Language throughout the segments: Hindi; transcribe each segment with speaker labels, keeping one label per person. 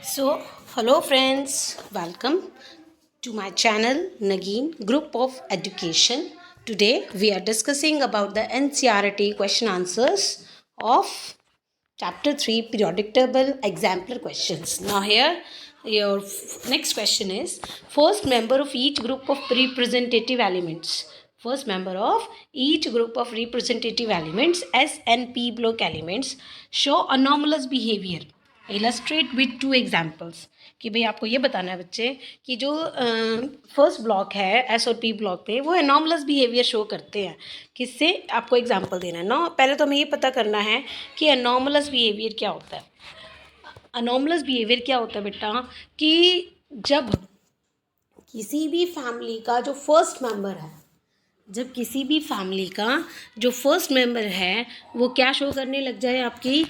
Speaker 1: So, hello friends, welcome to my channel Nagin Group of Education. Today we are discussing about the NCERT question answers of Chapter 3 Periodic Table Exemplar Questions. Now here your next question is first member of each group of representative elements. First member of each group of representative elements S and P block elements show anomalous behavior. Illustrate with two examples कि भाई आपको ये बताना है बच्चे कि जो फर्स्ट ब्लॉक है एस और पी ब्लॉक पे वो एनॉमलस बिहेवियर शो करते हैं। किससे आपको एग्जाम्पल देना है ना, पहले तो हमें ये पता करना है कि एनॉमलस बिहेवियर क्या होता है। एनॉमलस बिहेवियर क्या होता है बेटा कि जब किसी भी फैमिली का जो फर्स्ट मेंबर है, जब किसी भी फैमिली का जो फर्स्ट मेंबर है वो क्या शो करने लग जाए, आपकी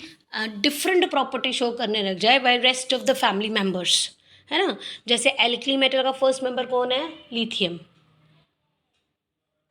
Speaker 1: डिफरेंट प्रॉपर्टी शो करने लग जाए by rest of the family members, है ना। जैसे एल्कली मेटल का फर्स्ट मेंबर कौन है? लिथियम।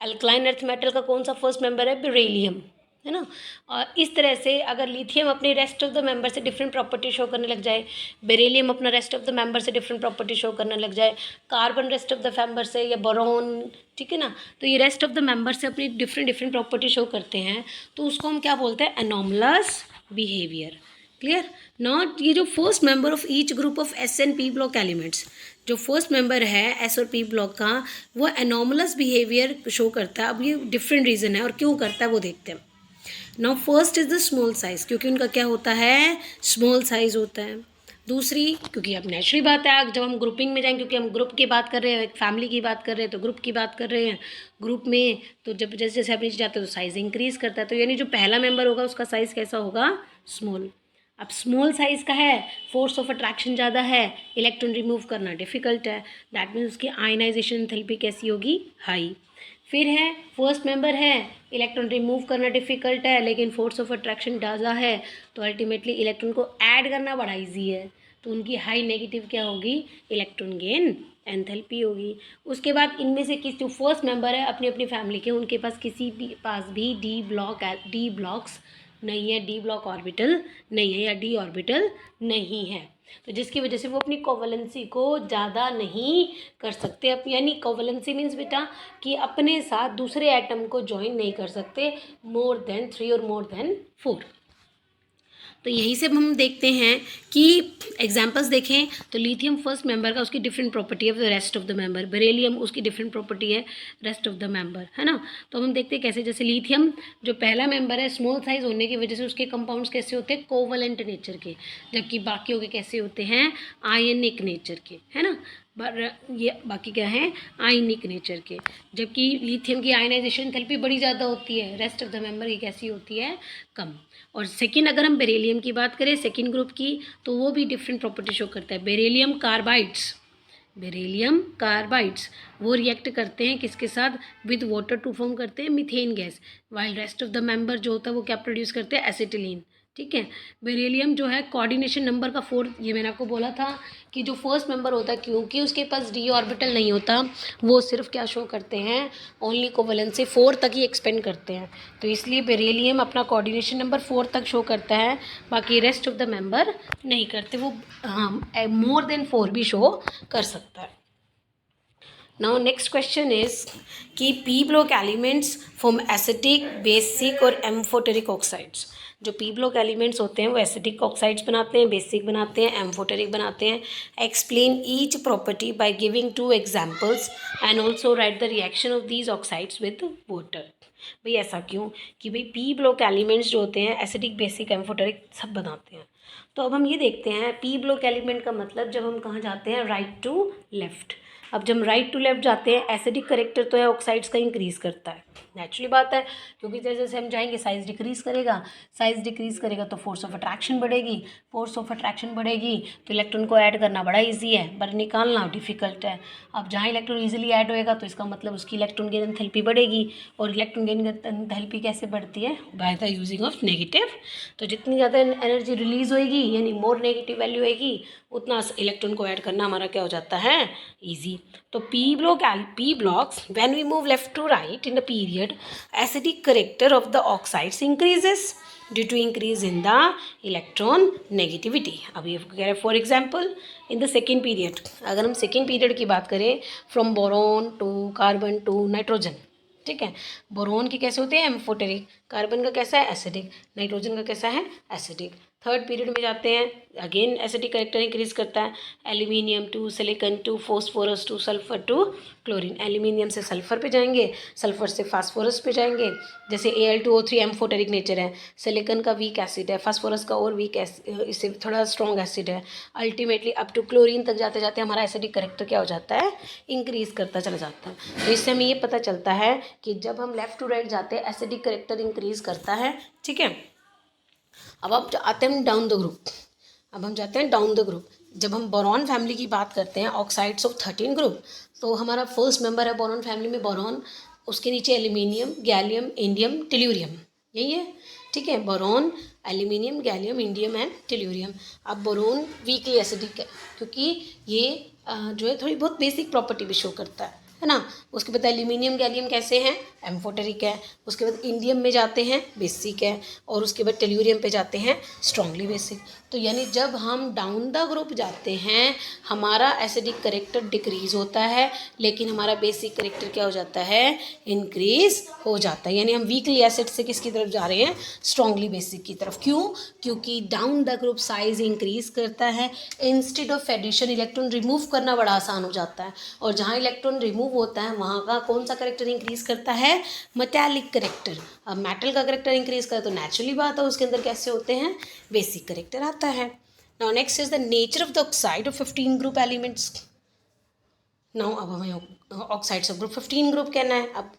Speaker 1: अल्कलाइन अर्थ मेटल का कौन सा फर्स्ट मेंबर है? बेरिलियम, है ना। और इस तरह से अगर लिथियम अपने रेस्ट ऑफ द मेंबर से डिफरेंट प्रॉपर्टी शो करने लग जाए, बेरिलियम अपना रेस्ट ऑफ द मेंबर से डिफरेंट प्रॉपर्टी शो करने लग जाए, carbon rest of the member से, या बोरॉन, ठीक है ना, तो ये रेस्ट ऑफ द मेंबर से अपनी डिफरेंट डिफरेंट प्रॉपर्टी शो करते हैं, तो उसको हम क्या बोलते हैं? Anomalous behaviour. क्लियर? नॉट ये जो first member of each group of S and P block elements, जो फर्स्ट मेंबर है एस और पी ब्लॉक का, वो एनॉमलस बिहेवियर शो करता है। अब ये डिफरेंट रीज़न है और क्यों करता है वो देखते हैं। Now first is the small size, क्योंकि उनका क्या होता है? स्मॉल साइज़ होता है। दूसरी, क्योंकि अब नेचुरली बात है जब हम ग्रुपिंग में जाएंगे, क्योंकि हम ग्रुप की बात कर रहे हैं, एक फैमिली की बात कर रहे हैं तो ग्रुप की बात कर रहे हैं। ग्रुप में तो जब जैसे जैसे आप नीचे जाते हैं तो साइज़ इंक्रीज़ करता है, तो यानी जो पहला मेंबर होगा उसका साइज़ कैसा होगा? स्मॉल। अब स्मॉल साइज़ का है, फोर्स ऑफ अट्रैक्शन ज़्यादा है, इलेक्ट्रॉन रिमूव करना डिफ़िकल्ट है, दैट मीन्स उसकी आयनाइजेशन एंथैल्पी कैसी होगी? हाई। फिर है फर्स्ट मेंबर है, इलेक्ट्रॉन रिमूव करना डिफ़िकल्ट है लेकिन फोर्स ऑफ अट्रैक्शन ज़्यादा है, तो अल्टीमेटली इलेक्ट्रॉन को ऐड करना बड़ा ईजी है, तो उनकी हाई नेगेटिव क्या होगी? इलेक्ट्रॉन गेन एंथैल्पी होगी। उसके बाद इनमें से किस जो फर्स्ट मेंबर है अपनी अपनी फैमिली के, उनके पास किसी भी पास भी डी ब्लॉक्स नहीं है, डी ब्लॉक ऑर्बिटल नहीं है या डी ऑर्बिटल नहीं है, तो जिसकी वजह से वो अपनी कोवलेंसी को ज़्यादा नहीं कर सकते। अब यानी कोवलेंसी मीन्स बेटा कि अपने साथ दूसरे एटम को ज्वाइन नहीं कर सकते मोर देन 3 और मोर देन 4। तो यही से हम देखते हैं कि एग्जांपल्स देखें तो लिथियम फर्स्ट मेंबर का उसकी डिफरेंट प्रॉपर्टी है rest of the member, beryllium उसकी डिफरेंट प्रॉपर्टी है रेस्ट ऑफ द मेंबर, है ना। तो हम देखते हैं कैसे, जैसे लिथियम जो पहला मेंबर है स्मॉल साइज होने की वजह से उसके कंपाउंड्स कैसे होते हैं? कोवलेंट नेचर के, जबकि बाकी के कैसे होते हैं? आयनिक नेचर के, है ना। ये बाकी क्या है? आयनिक नेचर के, जबकि लिथियम की आयनाइजेशन एंथैल्पी बड़ी ज़्यादा होती है, रेस्ट ऑफ द मेंबर की कैसी होती है? कम। और सेकेंड अगर हम बेरिलियम की बात करें सेकेंड ग्रुप की, तो वो भी डिफरेंट प्रॉपर्टी शो करता है। बेरिलियम कार्बाइड्स वो रिएक्ट करते हैं किसके साथ? विद वाटर टू फॉर्म करते हैं methane gas, while rest of the member जो होता है वो क्या प्रोड्यूस करते हैं? एसिटिलीन, ठीक है। बेरिलियम जो है कोऑर्डिनेशन नंबर का 4, ये मैंने आपको बोला था कि जो फर्स्ट मेंबर होता है क्योंकि उसके पास डी ऑर्बिटल नहीं होता, वो सिर्फ क्या शो करते हैं? ओनली कोवलेंसी 4 तक ही एक्सपेंड करते हैं, तो इसलिए बेरिलियम अपना कोऑर्डिनेशन नंबर 4 तक शो करता है, बाकी रेस्ट ऑफ द मेंबर नहीं करते। वो हाँ मोर देन 4 भी शो कर सकता है। नाउ नेक्स्ट क्वेश्चन इज कि P block elements form acetic, basic और एम्फोटेरिक ऑक्साइड्स। जो पी ब्लॉक एलिमेंट्स होते हैं वो एसिटिक ऑक्साइड्स बनाते हैं, बेसिक बनाते हैं, एम्फोटेरिक बनाते हैं। Explain each property by giving 2 examples and also right the reaction of these oxides with water. भाई ऐसा क्यों कि भाई पी ब्लॉक एलिमेंट्स जो होते हैं एसिडिक, बेसिक, एम्फोटेरिक सब बनाते हैं। तो अब हम ये देखते हैं पी ब्लॉक एलिमेंट का मतलब जब हम कहाँ जाते हैं? Right to left. अब जब हम राइट टू लेफ्ट जाते हैं एसिडिक करेक्टर तो है ऑक्साइड्स का इंक्रीज़ करता है, नेचुरली बात है, क्योंकि जैसे जैसे हम जाएंगे साइज़ डिक्रीज़ करेगा तो फोर्स ऑफ अट्रैक्शन बढ़ेगी, तो इलेक्ट्रॉन को ऐड करना बड़ा ईजी है पर निकालना डिफिकल्ट है। अब जहाँ इलेक्ट्रॉन ईजिली ऐड होएगा तो इसका मतलब उसकी इलेक्ट्रॉन गेन एंथैल्पी बढ़ेगी, और इलेक्ट्रॉन गेन एंथैल्पी कैसे बढ़ती है? By the using of negative. तो जितनी ज़्यादा एनर्जी रिलीज़ होएगी यानी मोर नेगेटिव वैल्यू होएगी, उतना इलेक्ट्रॉन को ऐड करना हमारा क्या हो जाता है? ईजी। तो P blocks when we move left to right in the P period, acidic character of the oxides increases due to increase in the electron negativity. अब ये कह रहे हैं for example in the second period, अगर हम सेकेंड पीरियड की बात करें from boron to carbon to nitrogen, ठीक है, बोरोन के कैसे होते हैं एम्फोटेरिक, कार्बन का कैसा है एसिडिक, नाइट्रोजन का कैसा है एसिडिक। थर्ड पीरियड में जाते हैं, अगेन एसिडिक करेक्टर इंक्रीज करता है, aluminium to silicon to phosphorus to sulphur to chlorine, aluminium से सल्फर पे जाएंगे, सल्फर से फास्फोरस पे जाएंगे, जैसे Al2O3 एम्फोटेरिक नेचर है, सिलिकॉन का वीक एसिड है, फास्फोरस का और वीक इससे थोड़ा स्ट्रॉन्ग एसिड है, अल्टीमेटली अप टू क्लोरीन तक जाते जाते हमारा एसिडिक करेक्टर क्या हो जाता है इंक्रीज करता चला जाता है। तो इससे हमें ये पता चलता है कि जब हम लेफ्ट टू राइट जाते हैं एसिडिक करेक्टर इंक्रीज करता है, ठीक है। अब आते हैं डाउन द ग्रुप, अब हम जाते हैं डाउन द ग्रुप। जब हम बोरॉन फैमिली की बात करते हैं ऑक्साइड्स ऑफ 13 ग्रुप, तो हमारा फर्स्ट मेंबर है बोरॉन फैमिली में बोरॉन, उसके नीचे एल्यूमिनियम, गैलियम, इंडियम, टेल्यूरियम, यही है, ठीक है। Boron, aluminium, gallium, indium and tellurium. अब बोरॉन वीकली एसिडिक है क्योंकि ये जो है थोड़ी बहुत बेसिक प्रॉपर्टी भी शो करता है ना। उसके बाद एल्यूमिनियम, गैलियम कैसे हैं एम्फोटेरिक है, उसके बाद इंडियम में जाते हैं बेसिक है, और उसके बाद टेल्यूरियम पे जाते हैं स्ट्रांगली बेसिक। तो यानी जब हम डाउन द ग्रुप जाते हैं हमारा एसिडिक करेक्टर डिक्रीज होता है, लेकिन हमारा बेसिक करेक्टर क्या हो जाता है इंक्रीज हो जाता है। यानी हम वीकली एसिड से किसकी तरफ जा रहे हैं स्ट्रांगली बेसिक की तरफ। क्यों? क्योंकि down the group size increase करता है, instead of addition electron remove करना बड़ा आसान हो जाता है, और जहाँ इलेक्ट्रॉन रिमूव होता है वहाँ का कौन सा करेक्टर इंक्रीज करता है मेटालिक करेक्टर। अब मेटल का करेक्टर इंक्रीज करे तो नेचुरली बात है उसके अंदर कैसे होते हैं बेसिक करेक्टर आता है। Now next is the nature of the oxide of 15 group elements. Now अब हमें ऑक्साइड्स ऑफ ग्रुप 15 ग्रुप कहना है। अब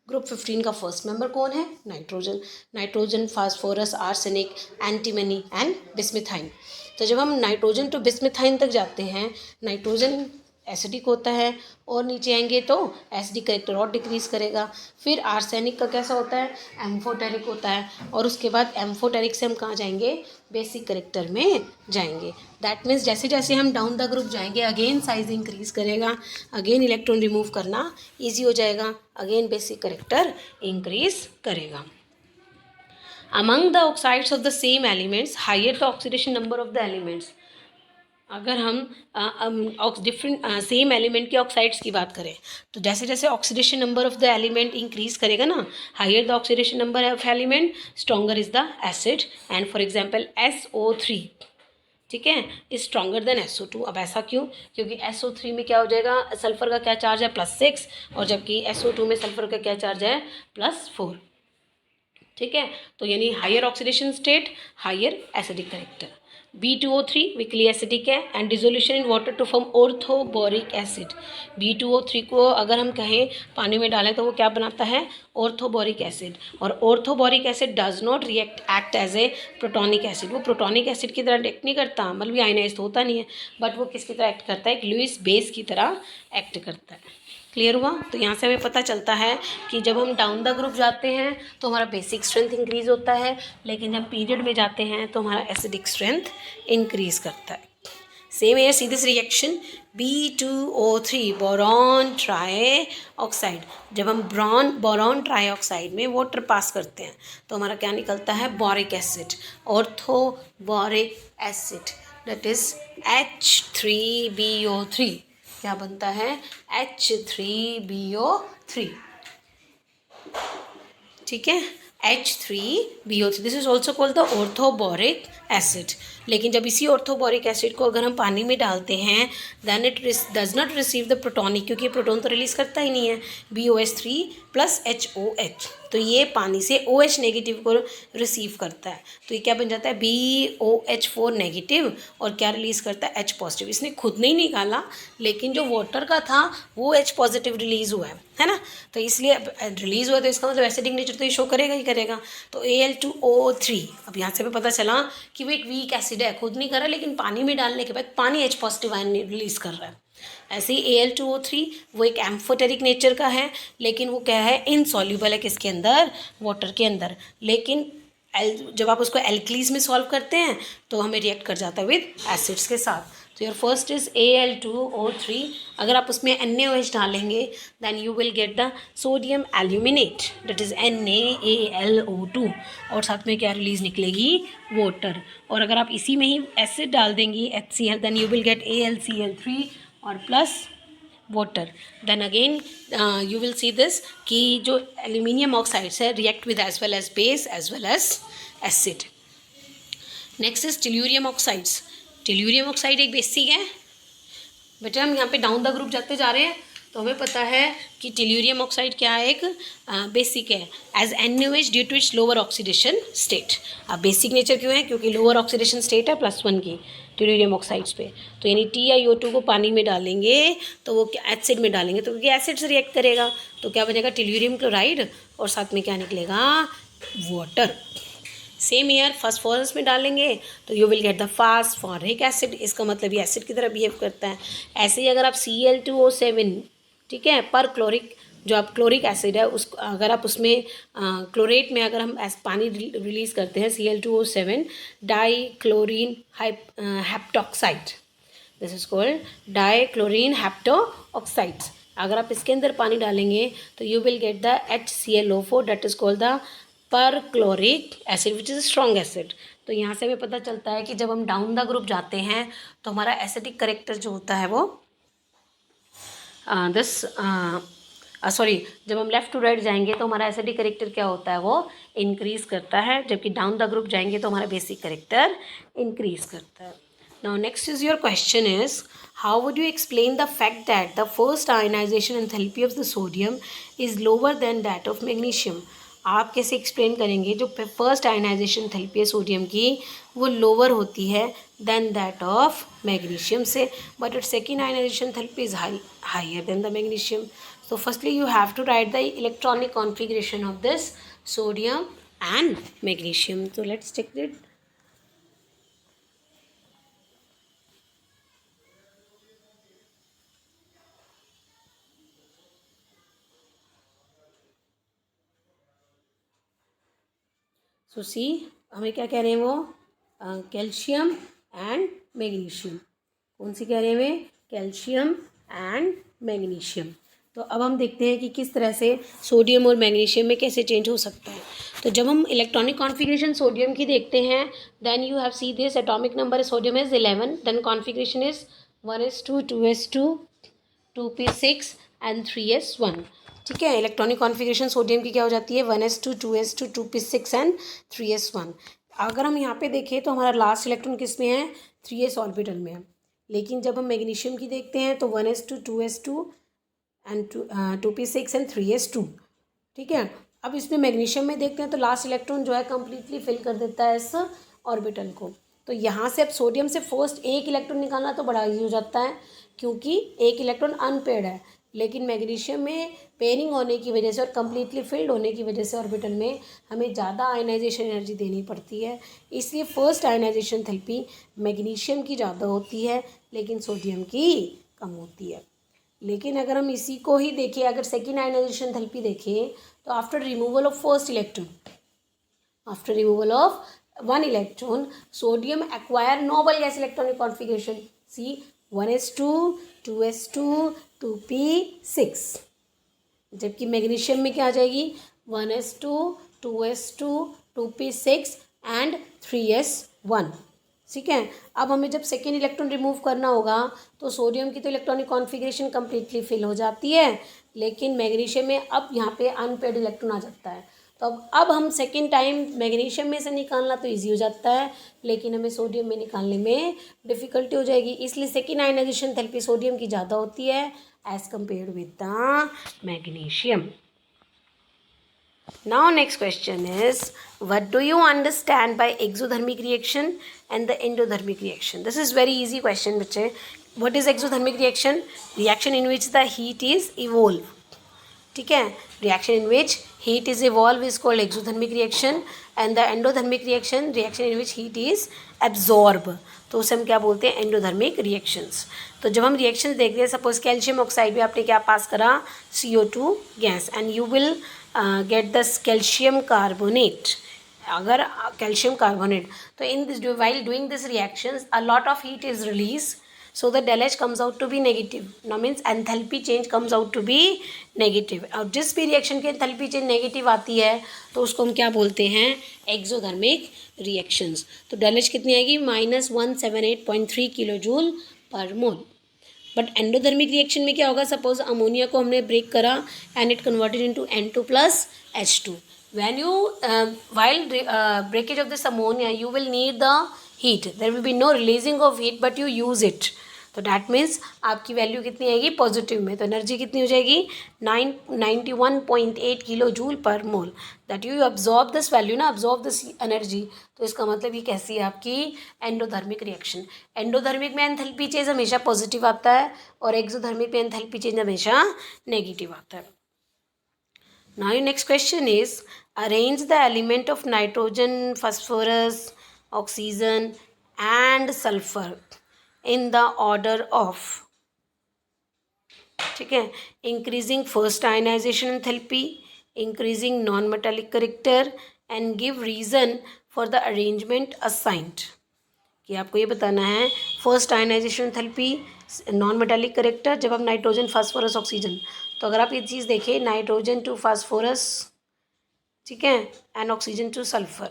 Speaker 1: ग्रुप 15 का फर्स्ट मेंबर कौन है nitrogen, nitrogen, phosphorus, arsenic, antimony and bismuthine. तो जब हम नाइट्रोजन टू बिस्मिथाइन तक जाते हैं नाइट्रोजन एसिडिक होता है, और नीचे आएंगे तो एसिडिक करेक्टर और डिक्रीज करेगा। फिर आर्सेनिक का कैसा होता है एम्फोटेरिक होता है, और उसके बाद एम्फोटेरिक से हम कहाँ जाएंगे बेसिक करेक्टर में जाएंगे। दैट मीन्स जैसे जैसे हम डाउन द ग्रुप जाएंगे अगेन साइज इंक्रीज करेगा, अगेन इलेक्ट्रॉन रिमूव करना ईजी हो जाएगा, अगेन बेसिक करेक्टर इंक्रीज करेगा। Among the oxides of the same elements higher the oxidation number of the elements. अगर हम डिफरेंट सेम एलिमेंट के ऑक्साइड्स की बात करें तो जैसे जैसे oxidation number of the element increase करेगा ना, higher the oxidation number of element stronger is the acid. And for example SO3, ठीक है, इज स्ट्रॉन्गर देन SO2। अब ऐसा क्यों? क्योंकि SO3 में क्या हो जाएगा सल्फर का क्या चार्ज है +6, और जबकि SO2 में सल्फर का क्या चार्ज है +4, ठीक है। तो यानी higher oxidation state higher acidic character. B2O3 weakly acidic है and dissolution in water to form orthoboric acid. B2O3 को अगर हम कहें पानी में डालें तो वो क्या बनाता है ऑर्थोबोरिक एसिड, और orthoboric acid does not react act as a protonic acid. वो प्रोटोनिक एसिड की तरह एक्ट नहीं करता, मतलब आयनाइज होता नहीं है, बट वो किसकी तरह एक्ट करता है एक लुईस बेस की तरह एक्ट करता है। क्लियर हुआ? तो यहाँ से हमें पता चलता है कि जब हम डाउन द ग्रुप जाते हैं तो हमारा बेसिक स्ट्रेंथ इंक्रीज होता है, लेकिन जब पीरियड में जाते हैं तो हमारा एसिडिक स्ट्रेंथ इंक्रीज करता है। सेम है see this reaction B2O3 boron try oxide. जब हम बोरॉन ट्राई ऑक्साइड में वाटर पास करते हैं तो हमारा क्या निकलता है boric acid, orthoboric acid, that is H3BO3। क्या बनता है H3BO3, ठीक है, H3BO3। This is also called the orthoboric acid. लेकिन जब इसी ऑर्थोबोरिक एसिड को अगर हम पानी में डालते हैं then it does not receive the protonic, क्योंकि प्रोटोन तो रिलीज करता ही नहीं है, BOH3 + HOH। तो ये पानी से OH नेगेटिव को रिसीव करता है, तो ये क्या बन जाता है BOH4 नेगेटिव, और क्या रिलीज़ करता है H पॉजिटिव। इसने खुद नहीं निकाला, लेकिन जो वाटर का था वो H पॉजिटिव रिलीज़ हुआ है ना। तो इसलिए रिलीज़ हुआ तो इसका मतलब एसिडिक नेचर तो ये शो करेगा ही करेगा। तो Al2O3, अब यहाँ से भी पता चला कि वो एक वीक एसिड है, खुद नहीं कर रहा, लेकिन पानी में डालने के बाद पानी H पॉजिटिव आयन रिलीज़ कर रहा है। ऐसे ही Al2O3 वो एक एम्फोटेरिक नेचर का है, लेकिन वो क्या है इनसॉल्यूबल है किसके अंदर वाटर के अंदर, लेकिन जब आप उसको एल्कलीज में सॉल्व करते हैं तो हमें रिएक्ट कर जाता है विद एसिड्स के साथ। तो योर फर्स्ट इज Al2O3। अगर आप उसमें NaOH डालेंगे then you will get the sodium aluminate, that is NaAlO2, और साथ में क्या रिलीज निकलेगी, वाटर। और अगर आप इसी में ही एसिड डाल देंगी HCl then you will get AlCl3 और plus water. Then again you will see this कि जो एल्यूमिनियम ऑक्साइड्स है react with as well as base as well as acid. Next is tellurium oxides. Tellurium oxide एक बेसिक है। बेटा हम यहाँ पे डाउन द ग्रुप जाते जा रहे हैं तो हमें पता है कि टेल्यूरियम ऑक्साइड क्या है, एक बेसिक है as NaOH due to its lower oxidation state. अब बेसिक नेचर क्यों है, क्योंकि लोअर ऑक्सीडेशन स्टेट है +1 की टेल्यूरियम ऑक्साइड्स पे। तो यानी TiO2 को पानी में डालेंगे तो वो एसिड में डालेंगे तो क्योंकि एसिड से रिएक्ट करेगा तो क्या बनेगा, टेल्यूरियम क्लोराइड, और साथ में क्या निकलेगा, वाटर। सेम ईयर फास्फोरस में डालेंगे तो you will get the phosphoric acid. इसका मतलब ये एसिड की तरह बिहेव करता है। ऐसे ही अगर आप Cl2O7, ठीक है, पर क्लोरिक, जो आप क्लोरिक एसिड है उस अगर आप उसमें क्लोरेट में अगर हम पानी रिलीज़ करते हैं Cl2O7 dichlorine heptoxide, this is called dichlorine heptoxides. अगर आप इसके अंदर पानी डालेंगे तो you will get the HClO4, that is called the perchloric acid which is strong acid. तो यहाँ से हमें पता चलता है कि जब हम डाउन द ग्रुप जाते हैं तो हमारा एसिडिक करेक्टर जो होता है वो जब हम लेफ़्ट टू राइट जाएंगे तो हमारा एसिडिक करेक्टर क्या होता है, वो इंक्रीज़ करता है, जबकि डाउन द ग्रुप जाएंगे तो हमारा बेसिक करेक्टर इंक्रीज़ करता है। Now next is your question is, how would you explain the fact that the first ionization enthalpy of the sodium is lower than that of magnesium? आप कैसे एक्सप्लेन करेंगे जो फर्स्ट आयनाइजेशन एंथैल्पी है सोडियम की वो लोअर होती है देन दैट ऑफ मैग्नीशियम से, but it second ionization enthalpy is higher than the magnesium. So firstly you have to write the electronic configuration of this sodium and magnesium. So let's check it. So see हमें क्या कह रहे हैं वो, कैल्शियम एंड मैग्नीशियम। कौन सी कह रहे हैं वे, कैल्शियम एंड मैग्नीशियम। तो अब हम देखते हैं कि किस तरह से सोडियम और मैग्नीशियम में कैसे चेंज हो सकता है। तो जब हम इलेक्ट्रॉनिक कॉन्फ़िगरेशन सोडियम की देखते हैं then you have see this, atomic number sodium is 11, then configuration is 1s2 2s2 2p6 and 3s1। ठीक है, इलेक्ट्रॉनिक कॉन्फ़िगरेशन सोडियम की क्या हो जाती है, 1s2 2s2 2p6 and 3s1। अगर हम यहाँ पे देखें तो हमारा लास्ट इलेक्ट्रॉन किस में है, 3s ऑर्बिटल में है। लेकिन जब हम मैग्नीशियम की देखते हैं तो 1s2 2s2 and 2p6 and 3s2। ठीक है, अब इसमें मैग्नीशियम में देखते हैं तो लास्ट इलेक्ट्रॉन जो है कम्प्लीटली फिल कर देता है इस ऑर्बिटल को। तो यहाँ से अब सोडियम से फर्स्ट एक इलेक्ट्रॉन निकालना तो बड़ा ईजी हो जाता है क्योंकि एक इलेक्ट्रॉन अनपेयर्ड है। लेकिन मैग्नीशियम में पेयरिंग होने की वजह से और कम्प्लीटली फिल्ड होने की वजह से ऑर्बिटल में हमें ज़्यादा आयनाइजेशन एनर्जी देनी पड़ती है, इसलिए फर्स्ट आयनाइजेशन एंथैल्पी मैग्नीशियम की ज़्यादा होती है लेकिन सोडियम की कम होती है। लेकिन अगर हम इसी को ही देखें, अगर सेकेंड आयनाइजेशन एंथैल्पी देखें तो after removal of first electron, after removal of one electron sodium acquire noble gas electronic configuration सी 1s2 2s2 2p6, जबकि मैग्नीशियम में क्या आ जाएगी 1s2 2s2 2p6 and 3s1। ठीक है, अब हमें जब सेकेंड इलेक्ट्रॉन रिमूव करना होगा तो सोडियम की तो इलेक्ट्रॉनिक कॉन्फ़िगरेशन कम्प्लीटली फिल हो जाती है, लेकिन मैग्नीशियम में अब यहाँ पे अनपेयर्ड इलेक्ट्रॉन आ जाता है। तो अब हम सेकेंड टाइम मैग्नीशियम में से निकालना तो इजी हो जाता है लेकिन हमें सोडियम में निकालने में डिफ़िकल्टी हो जाएगी, इसलिए सेकेंड आयनाइजेशन एंथैल्पी सोडियम की ज़्यादा होती है as compared with the magnesium. Now next question is, what do you understand by exothermic reaction and the endothermic reaction? This is very easy question बच्चे। What is exothermic reaction? Reaction in which the heat is evolved. ठीक है, reaction in which heat is evolved is called exothermic reaction and the endothermic reaction, reaction in which heat is absorbed, तो उसे हम क्या बोलते हैं, एंडोधर्मिक रिएक्शंस। तो जब हम रिएक्शंस देखते हैं, सपोज कैल्शियम ऑक्साइड भी आपने क्या पास करा, CO2 gas, and you will get this calcium carbonate अगर कैल्शियम कार्बोनेट, तो in this while doing this reactions a lot of heat is released, so the del H comes out to be negative. now means enthalpy change comes out to be negative. और जिस भी रिएक्शन की enthalpy change नेगेटिव आती है तो उसको हम क्या बोलते हैं, एक्सोथर्मिक रिएक्शंस. तो del H कितनी आएगी, -178.3 किलो जूल पर मोल. बट एंडोथर्मिक रिएक्शन में क्या होगा, सपोज अमोनिया को हमने ब्रेक करा and it converted into N2 + H2. when you while breakage of this ammonia you will need the heat, there will be no releasing of heat but you use it. तो डैट मीन्स आपकी वैल्यू कितनी आएगी, पॉजिटिव में. तो एनर्जी कितनी हो जाएगी, 91.8 किलो जूल पर मोल. That you absorb this value ना, अब्जॉर्ब दिस एनर्जी. तो इसका मतलब ये कैसी है आपकी एंडोथर्मिक रिएक्शन. एंडोथर्मिक में एंथैल्पी चेंज हमेशा पॉजिटिव आता है और एक्सोथर्मिक में एंथैल्पी चेंज हमेशा नेगेटिव आता है. Now your next question is arrange the element of nitrogen, phosphorus, oxygen and sulfur in the order of, ठीक है, increasing first ionization enthalpy, increasing non-metallic character and give reason for the arrangement assigned. कि आपको ये बताना है first ionization enthalpy, non metallic character, जब हम नाइट्रोजन, फास्फोरस, ऑक्सीजन. तो अगर आप ये चीज़ देखें, नाइट्रोजन टू फास्फोरस, ठीक है, and oxygen two sulphur.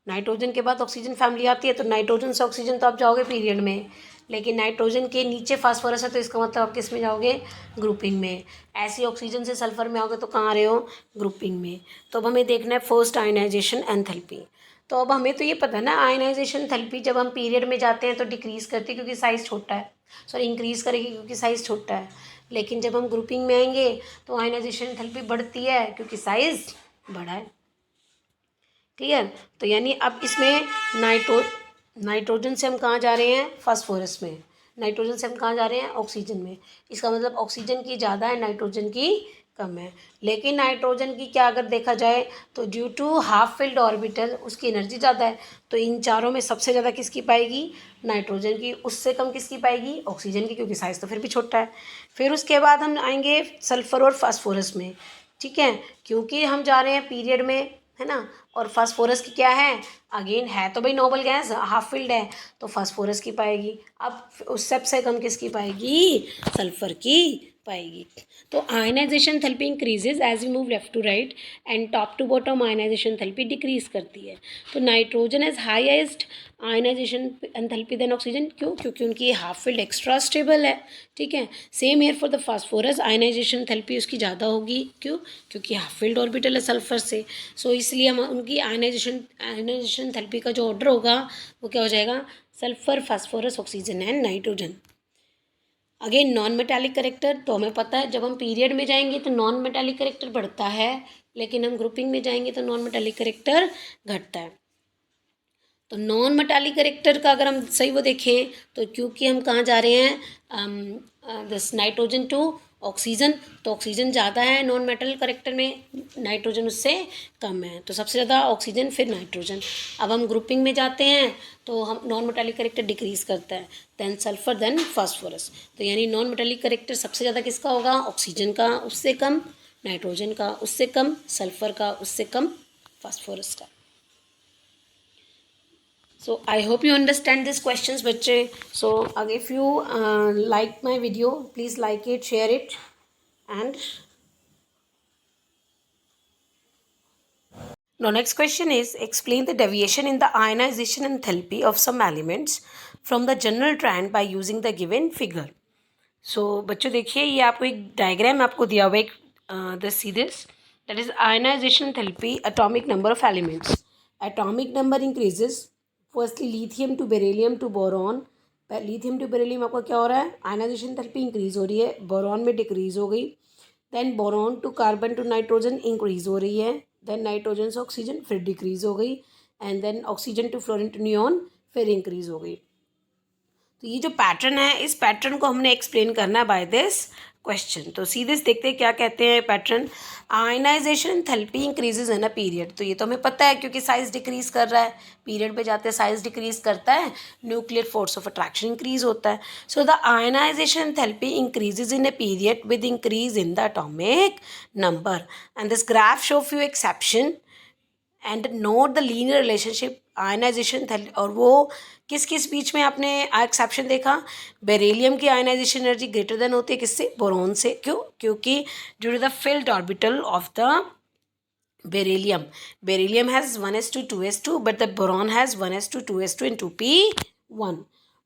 Speaker 1: Nitrogen के बाद ऑक्सीजन फैमिली आती है, तो नाइट्रोजन से ऑक्सीजन तो आप जाओगे पीरियड में, लेकिन नाइट्रोजन के नीचे फास्फोरस है तो इसका मतलब आप किस में जाओगे, ग्रुपिंग में. ऐसे ऑक्सीजन से सल्फर में आओगे तो कहाँ आ रहे हो, ग्रुपिंग में. तो अब हमें देखना है फर्स्ट आयनाइजेशन एंथैल्पी. तो अब हमें तो ये पता है ना, आयनाइजेशन एंथैल्पी जब हम पीरियड में जाते हैं तो डिक्रीज़ करती है क्योंकि साइज़ छोटा है, सॉरी इंक्रीज़ करेगी क्योंकि साइज़ छोटा है. लेकिन जब हम ग्रुपिंग में आएंगे तो आयनाइजेशन एंथैल्पी बढ़ती है क्योंकि साइज़ बड़ा है. क्लियर. तो यानी अब इसमें नाइट्रोजन से हम कहाँ जा रहे हैं, फास्फोरस में. नाइट्रोजन से हम कहाँ जा रहे हैं, ऑक्सीजन में. इसका मतलब ऑक्सीजन की ज़्यादा है, नाइट्रोजन की कम है. लेकिन नाइट्रोजन की क्या अगर देखा जाए तो due to half filled orbital उसकी एनर्जी ज़्यादा है. तो इन चारों में सबसे ज़्यादा किसकी पाएगी, नाइट्रोजन की. उससे कम किसकी पाएगी, ऑक्सीजन की, क्योंकि साइज़ तो फिर भी छोटा है. फिर उसके बाद हम आएंगे सल्फर और फास्फोरस में. ठीक है, क्योंकि हम जा रहे हैं पीरियड में, है ना. और फास्फोरस की क्या है, अगेन है तो भाई नोबल गैस, हाफ फिल्ड है, तो फास्फोरस की पाएगी. अब उस सबसे कम किसकी पाएगी, सल्फर की पाएगी. तो ionization enthalpy increases as you move left to right and top to bottom ionization enthalpy decrease करती है. तो nitrogen is highest ionization enthalpy than oxygen. क्यों, क्योंकि उनकी हाफ फिल्ड एक्स्ट्रा स्टेबल है. ठीक है, same here for the phosphorus, ionization enthalpy उसकी ज़्यादा होगी. क्यों, क्योंकि हाफ फिल्ड ऑर्बिटल है सल्फर से. सो इसलिए हम उनकी आयनाइजेशन एंथैल्पी का जो ऑर्डर होगा वो क्या हो जाएगा, sulphur, phosphorus, oxygen and nitrogen. Again non metallic character, तो हमें पता है जब हम पीरियड में जाएंगे तो नॉन मेटालिक करेक्टर बढ़ता है, लेकिन हम ग्रुपिंग में जाएंगे तो नॉन मेटालिक करेक्टर घटता है. तो नॉन मेटालिक करेक्टर का अगर हम सही वो देखें तो क्योंकि हम कहाँ जा रहे हैं, दिस नाइट्रोजन टू ऑक्सीजन, तो ऑक्सीजन ज़्यादा है नॉन मेटल करेक्टर में, नाइट्रोजन उससे कम है. तो सबसे ज़्यादा ऑक्सीजन फिर नाइट्रोजन. अब हम ग्रुपिंग में जाते हैं तो हम नॉन मेटालिक करेक्टर डिक्रीज़ करता है, देन सल्फर, देन फास्फोरस. तो यानी नॉन मेटालिक करेक्टर सबसे ज़्यादा किसका होगा, ऑक्सीजन का, उससे कम नाइट्रोजन का, उससे कम सल्फर का, उससे कम फास्फोरस का. So I hope you understand these questions, बच्चे. So if you like my video, please like it, share it, and now next question is explain the deviation in the ionization enthalpy of some elements from the general trend by using the given figure. So बच्चों देखिए, ये आपको एक डायग्राम आपको दिया हुआ है, एक see this, that is ionization enthalpy, atomic number of elements. Atomic number increases. Firstly lithium to beryllium to boron. Lithium to beryllium आपका क्या हो रहा है, आयनाइजेशन एंथैल्पी इंक्रीज हो रही है, बोरॉन में डिक्रीज हो गई. Then boron to carbon to nitrogen increase हो रही है. देन नाइट्रोजन से ऑक्सीजन फिर डिक्रीज हो गई. And then oxygen to fluorine to neon फिर इंक्रीज हो गई. तो ये जो पैटर्न है, इस पैटर्न को हमने एक्सप्लेन करना है बाय दिस क्वेश्चन. तो सीधे देखते हैं क्या कहते हैं pattern. Ionization enthalpy increases in a period. तो ये तो हमें पता है क्योंकि साइज डिक्रीज कर रहा है, पीरियड पे जाते हैं साइज डिक्रीज करता है, nuclear force of attraction increase होता है. So the ionization enthalpy increases in a period with increase in the atomic number. And this graph show few exception and note the linear relationship ionization, और वो किस किस बीच में आपने एक्सेप्शन देखा, बेरिलियम की आयनाइजेशन एनर्जी ग्रेटर देन होती है किससे, बोरॉन से। क्यों? क्योंकि due to the filled orbital of the beryllium has 1s2 2s2 but the boron has 1s2 2s2 and 2p1।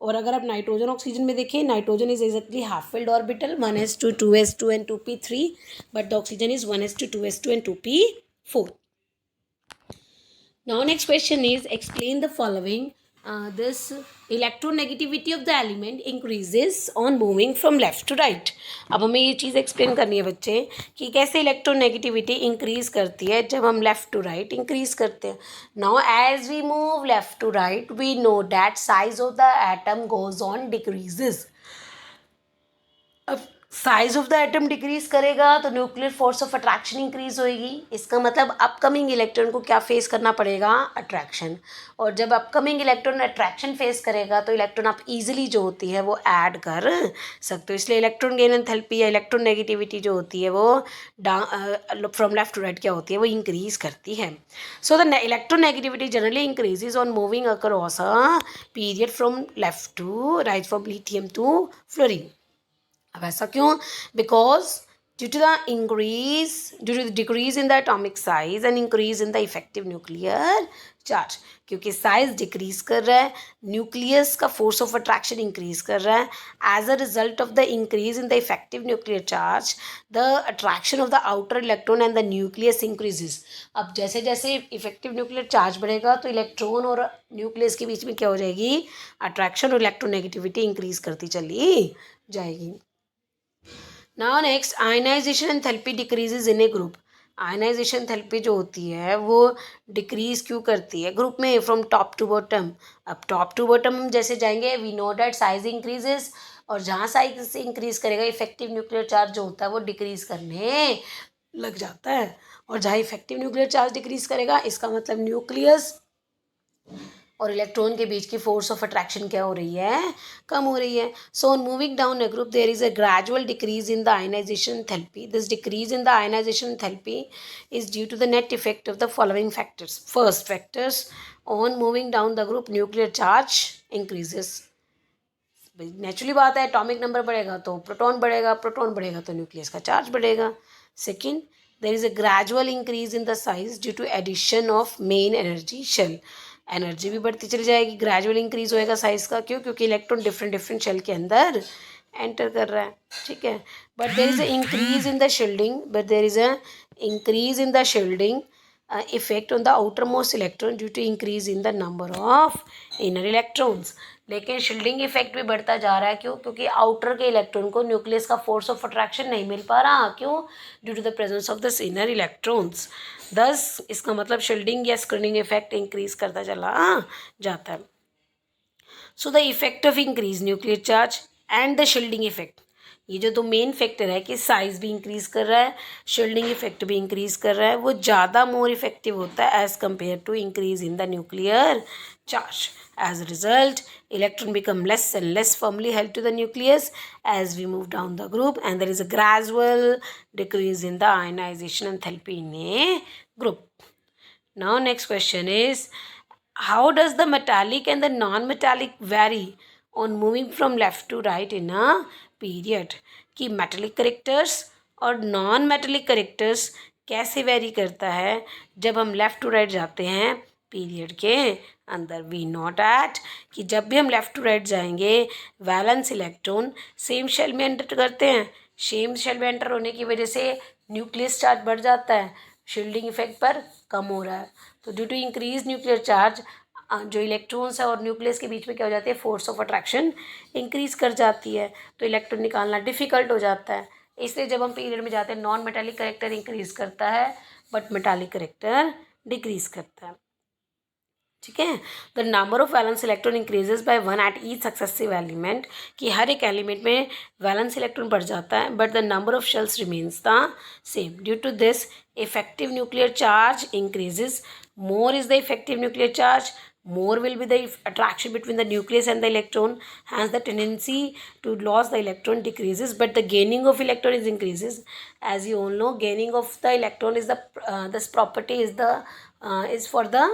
Speaker 1: और अगर आप नाइट्रोजन ऑक्सीजन में देखें, nitrogen is exactly half filled orbital 1s2 2s2 and 2p3, but the oxygen is 1s2 2s2 and 2p4। Now next question is explain the following. This electronegativity of the element increases on moving from left to right. अब हमें ये चीज़ एक्सप्लेन करनी है बच्चे कि कैसे इलेक्ट्रोनेगेटिविटी इंक्रीज करती है जब हम लेफ्ट टू राइट इंक्रीज करते हैं. Now as we move left to right we know that size of the atom goes on decreases. अब size of the atom decrease करेगा तो nuclear force of attraction increase होएगी. इसका मतलब अपकमिंग इलेक्ट्रॉन को क्या फेस करना पड़ेगा, अट्रैक्शन. और जब अपकमिंग इलेक्ट्रॉन अट्रैक्शन फेस करेगा तो इलेक्ट्रॉन आप इजीली जो होती है वो ऐड कर सकते हो. इसलिए इलेक्ट्रॉन गेन एंथैल्पी या इलेक्ट्रॉन नेगेटिविटी जो होती है वो फ्रॉम लेफ्ट टू राइट क्या होती है, वो इंक्रीज करती है. So the electronegativity generally increases on moving across a period from left to right, from lithium to fluorine. अब ऐसा क्यों? Because due to the decrease in the atomic size and increase in the effective nuclear charge. क्योंकि साइज डिक्रीज कर रहा है, न्यूक्लियस का फोर्स ऑफ अट्रैक्शन इंक्रीज कर रहा है. As a result of the increase in the effective nuclear charge the attraction of the outer electron and the nucleus increases. अब जैसे जैसे इफेक्टिव न्यूक्लियर चार्ज बढ़ेगा तो इलेक्ट्रॉन और न्यूक्लियस के बीच में क्या हो जाएगी, अट्रैक्शन और इलेक्ट्रोनेगेटिविटी इंक्रीज करती चली जाएगी. Now next ionization enthalpy decreases in a group. Ionization enthalpy जो होती है वो डिक्रीज क्यों करती है ग्रुप में, फ्रॉम टॉप टू बॉटम. अब टॉप टू बॉटम हम जैसे जाएंगे we know that size increases, और जहाँ साइज से इंक्रीज करेगा इफेक्टिव न्यूक्लियर चार्ज जो होता है वो डिक्रीज करने लग जाता है. और जहाँ इफेक्टिव न्यूक्लियर चार्ज डिक्रीज करेगा इसका मतलब न्यूक्लियस और इलेक्ट्रॉन के बीच की फोर्स ऑफ अट्रैक्शन क्या हो रही है, कम हो रही है. So on moving down a group there is a gradual decrease in the ionization enthalpy. This decrease in the ionization enthalpy is due to the net effect of the following factors. First factors, on moving down the group nuclear charge increases. Naturally बात है, एटॉमिक नंबर बढ़ेगा तो प्रोटॉन बढ़ेगा, प्रोटॉन बढ़ेगा तो न्यूक्लियस का चार्ज बढ़ेगा. Second, there is a gradual increase in the size due to addition of main energy shell. Energy भी बढ़ती चली जाएगी, ग्रेजुअल इंक्रीज होएगा साइज का. क्यों? क्योंकि इलेक्ट्रॉन डिफरेंट डिफरेंट शेल के अंदर एंटर कर रहा है. ठीक है. But there is a increase in the shielding effect on the outermost electron due to increase in the number of inner electrons. लेकिन शील्डिंग इफेक्ट भी बढ़ता जा रहा है. क्यों? क्योंकि आउटर के इलेक्ट्रॉन को न्यूक्लियस का फोर्स ऑफ अट्रैक्शन नहीं मिल पा रहा. क्यों? Due to the presence of this inner electrons. Thus इसका मतलब शील्डिंग या स्क्रीनिंग इफेक्ट इंक्रीज करता चला जाता है. So the effect of increase nuclear charge and the shielding effect, ये जो दो मेन फैक्टर है कि साइज भी इंक्रीज कर रहा है, शील्डिंग इफेक्ट भी इंक्रीज कर रहा है, वो ज़्यादा मोर इफेक्टिव होता है as compare to increase in the nuclear charge. As a result electron become less and less firmly held to the nucleus as we move down the group and there is a gradual decrease in the ionization enthalpy in a group. Now next question is how does the metallic and the non-metallic vary on moving from left to right in a period. कि metallic characters और non-metallic characters कैसे वेरी करता है जब हम लेफ़्ट टू राइट जाते हैं पीरियड के अंदर. वी नोट एट कि जब भी हम लेफ़्ट टू राइट जाएंगे वैलेंस इलेक्ट्रॉन सेम शेल में एंटर करते हैं. सेम शेल में एंटर होने की वजह से न्यूक्लियस चार्ज बढ़ जाता है, शील्डिंग इफेक्ट पर कम हो रहा है. तो due to increase nuclear charge जो इलेक्ट्रॉन्स है और न्यूक्लियस के बीच में क्या हो जाती है, फोर्स ऑफ अट्रैक्शन इंक्रीज कर जाती है. तो इलेक्ट्रॉन निकालना डिफिकल्ट हो जाता है. इसलिए जब हम पीरियड में जाते हैं नॉन मेटालिक करेक्टर इंक्रीज करता है बट मेटालिक करेक्टर डिक्रीज करता है. ठीक है. The number of valence electron increases by 1 at each successive element, कि हर एक एलिमेंट में वैलेंस इलेक्ट्रॉन बढ़ जाता है but the number of shells remains the same. Due to this effective nuclear charge increases. More is the effective nuclear charge, more will be the attraction between the nucleus and the electron, hence the tendency to lose the electron decreases but the gaining of electron is increases. As you all know, gaining of the electron is the this property is the is for the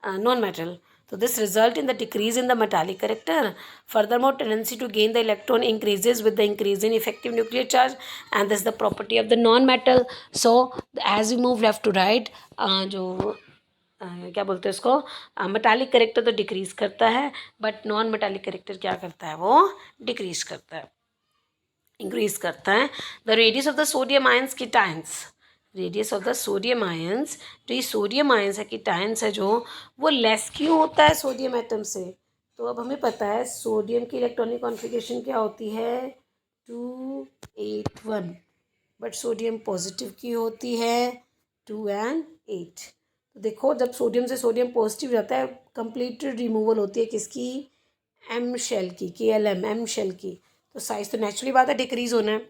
Speaker 1: non-metal. So this result in the decrease in the metallic character. Furthermore, tendency to gain the electron increases with the increase in effective nuclear charge, and this is the property of the non-metal. So as we move left to right, जो क्या बोलते हैं उसको, मेटालिक करेक्टर तो डिक्रीज करता है, बट नॉन मेटालिक करेक्टर क्या करता है, वो डिक्रीज करता है, इंक्रीज करता है. The radius of the sodium ions cations, radius of the sodium ions, जो ये सोडियम आयंस है कीटायंस है जो, वो लेस क्यों होता है सोडियम एटम से. तो अब हमें पता है सोडियम की इलेक्ट्रॉनिक कॉन्फ़िगरेशन क्या होती है, 281, बट सोडियम पॉजिटिव की होती है 2 and 8. तो देखो जब सोडियम से सोडियम पॉजिटिव रहता है, कंप्लीट रिमूवल होती है किसकी, एम शेल की, KLM एम शेल की. तो साइज तो नेचुरली बात है डिक्रीज होना है.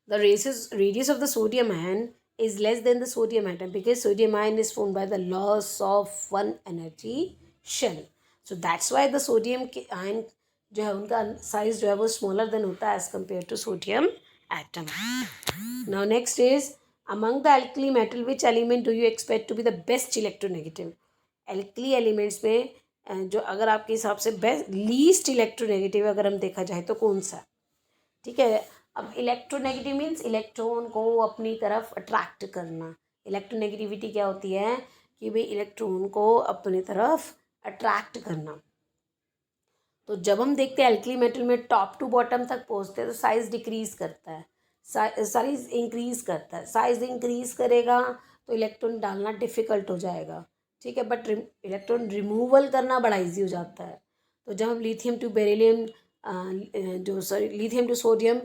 Speaker 1: The radius of the sodium ion is less than the sodium atom because sodium ion is formed by the loss of one energy shell. So that's why the sodium ion जो है उनका साइज जो है वो स्मॉलर देन होता है as compare to sodium atom. Now next is, among the alkali metal which element do you expect to be the best electronegative? alkali elements में जो अगर आपके हिसाब से बेस्ट लीस्ट इलेक्ट्रोनेगेटिव अगर हम देखा जाए तो कौन सा, ठीक है. अब इलेक्ट्रोनेगेटिव मीन्स इलेक्ट्रॉन को अपनी तरफ अट्रैक्ट करना. इलेक्ट्रोनेगेटिविटी क्या होती है कि भाई इलेक्ट्रॉन को अपनी तरफ अट्रैक्ट करना. तो जब हम देखते हैं एल्कली मेटल में टॉप टू बॉटम तक पहुंचते हैं तो साइज डिक्रीज करता है, साइज इंक्रीज करता है. साइज इंक्रीज करेगा तो इलेक्ट्रॉन डालना डिफ़िकल्ट हो जाएगा, ठीक है, बट इलेक्ट्रॉन रिमूवल करना बड़ा ईजी हो जाता है. तो जब हम lithium to beryllium lithium to sodium